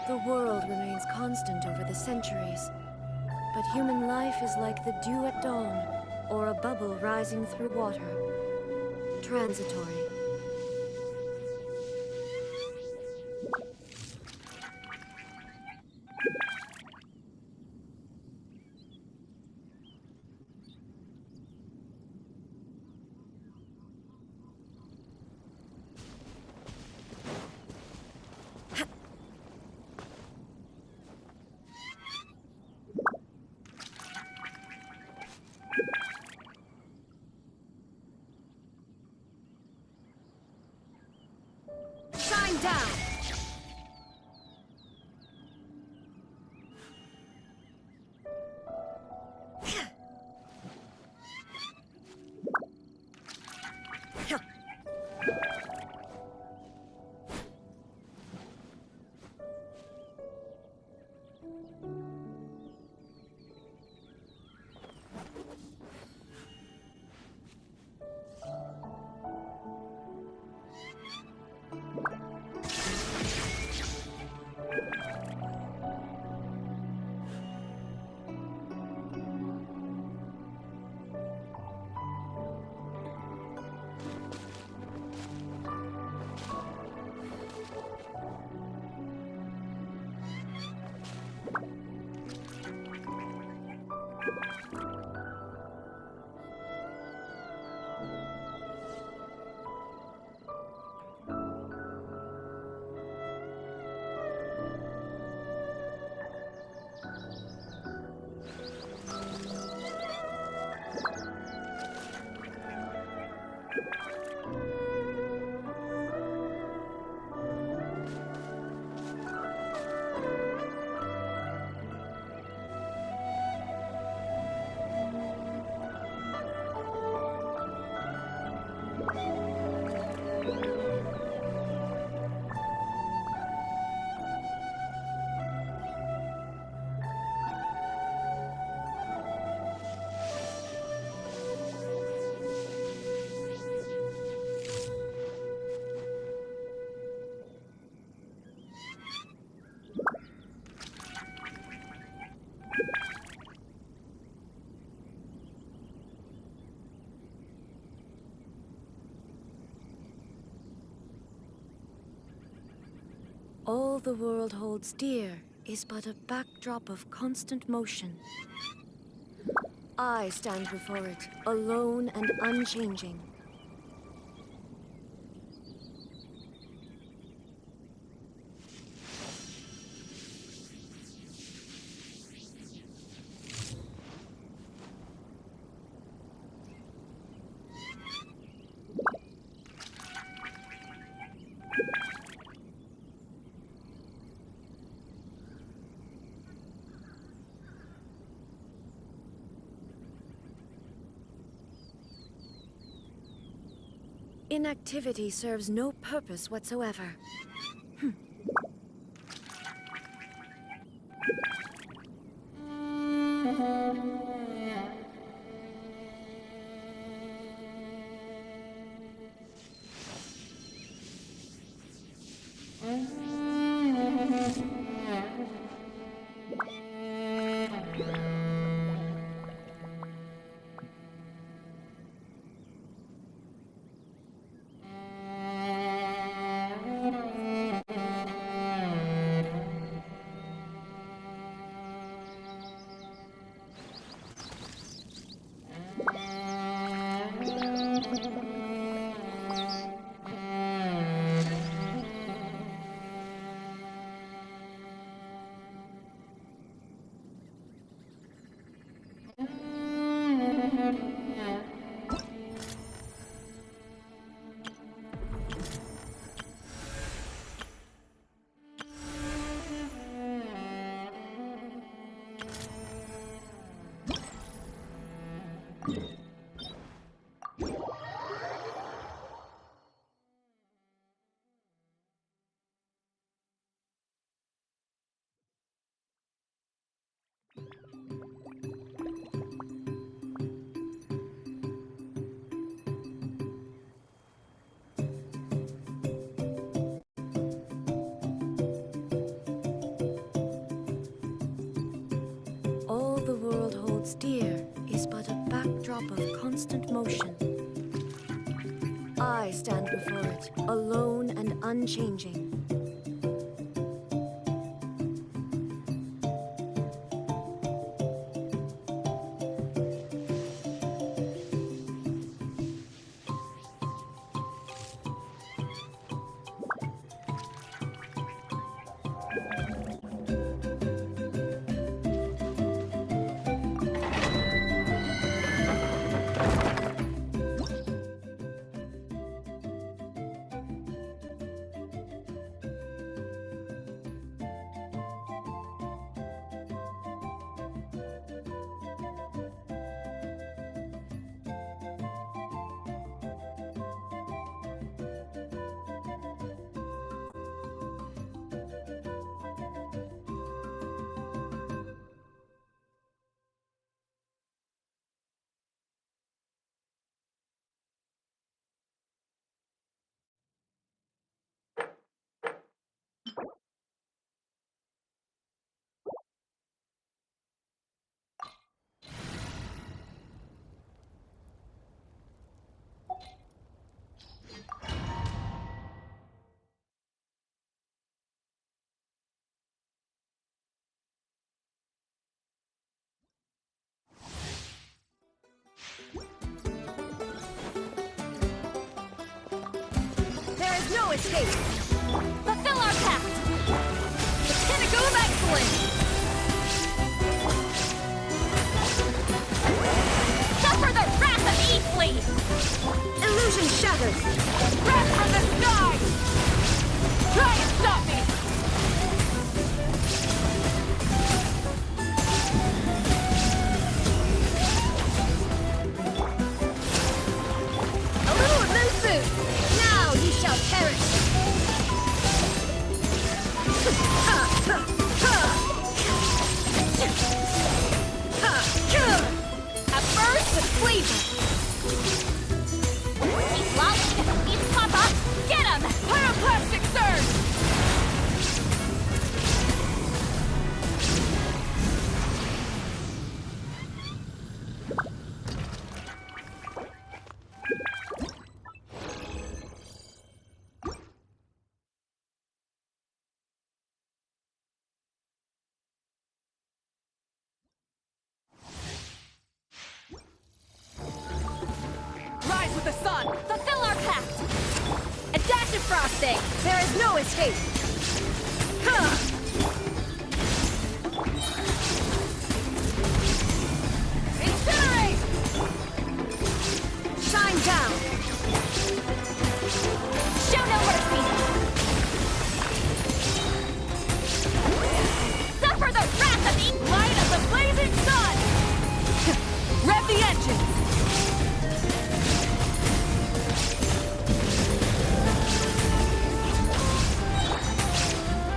I: The world remains constant over the centuries, but human life is like the dew at dawn, or a bubble rising through water. Transitory.
U: Shine down!
I: All the world holds dear is but a backdrop of constant motion. I stand before it, alone and unchanging. Inactivity serves no purpose whatsoever. Steer is but a backdrop of constant motion. I stand before it, alone and unchanging.
U: There is no escape! Fulfill our pact! The pinnacle of excellence! Suffer the wrath of Eastleigh! Illusion shattered! Wrath from the sky! Try and stop me! A little of no food! Now you shall perish! A burst of flavor! He's lolling! He's Papa! Get him! Pyroclastic surge! Rise with the sun! Fulfill our pact! A dash of frosting! There is no escape! Incinerate! Shine down! Show no mercy! Suffer the wrath of Eden! Light of the blazing sun! Rev the engines!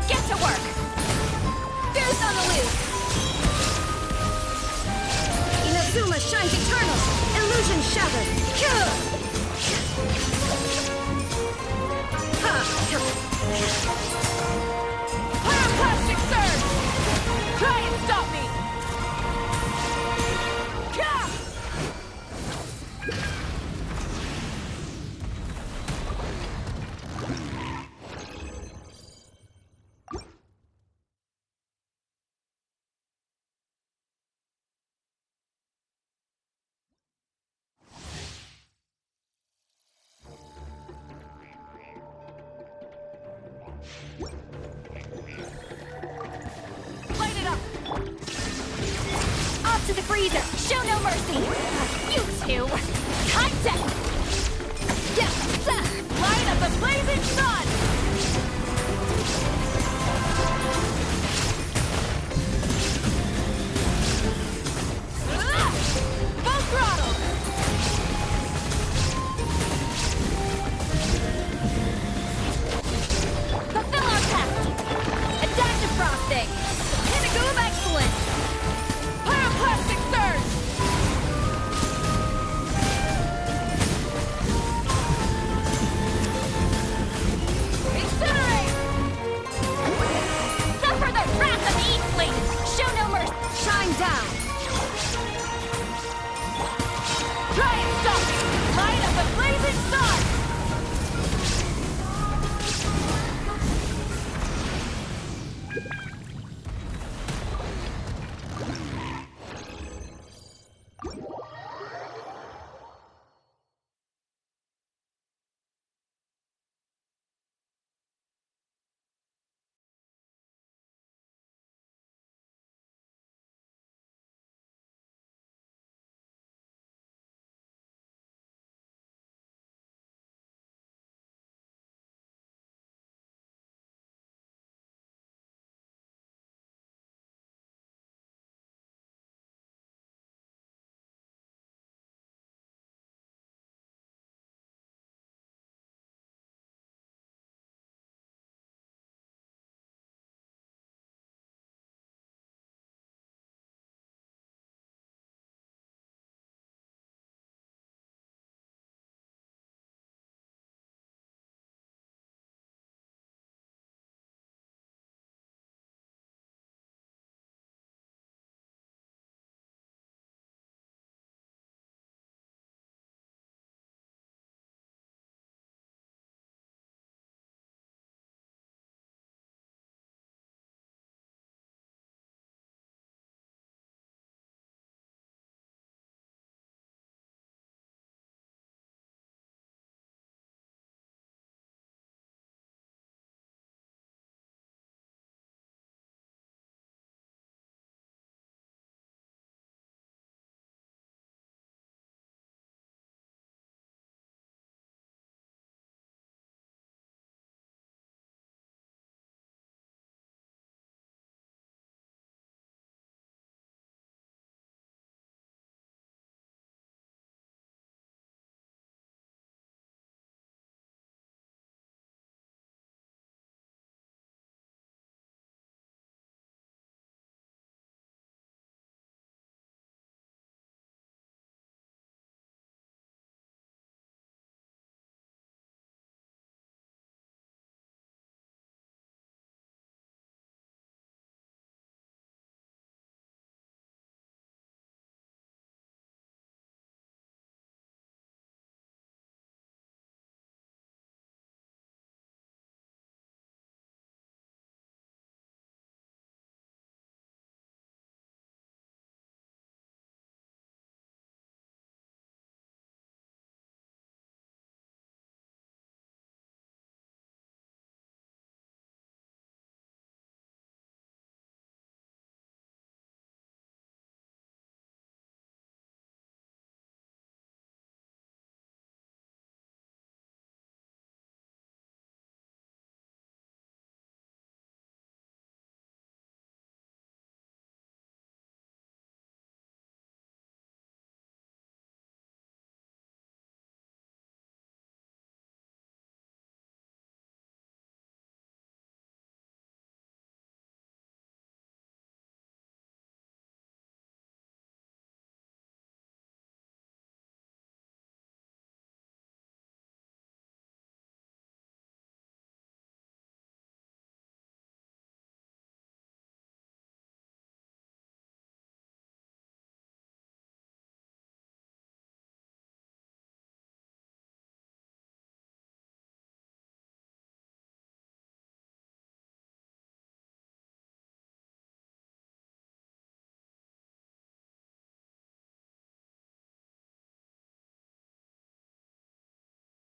U: Get to work! Fierce on the loose! Inazuma shines eternal! Illusion shattered! Pyroclastic surge! Try and stop me! Light it up! Off to the freezer! Show no mercy! You two! Contact! Yes! Light of the blazing sun!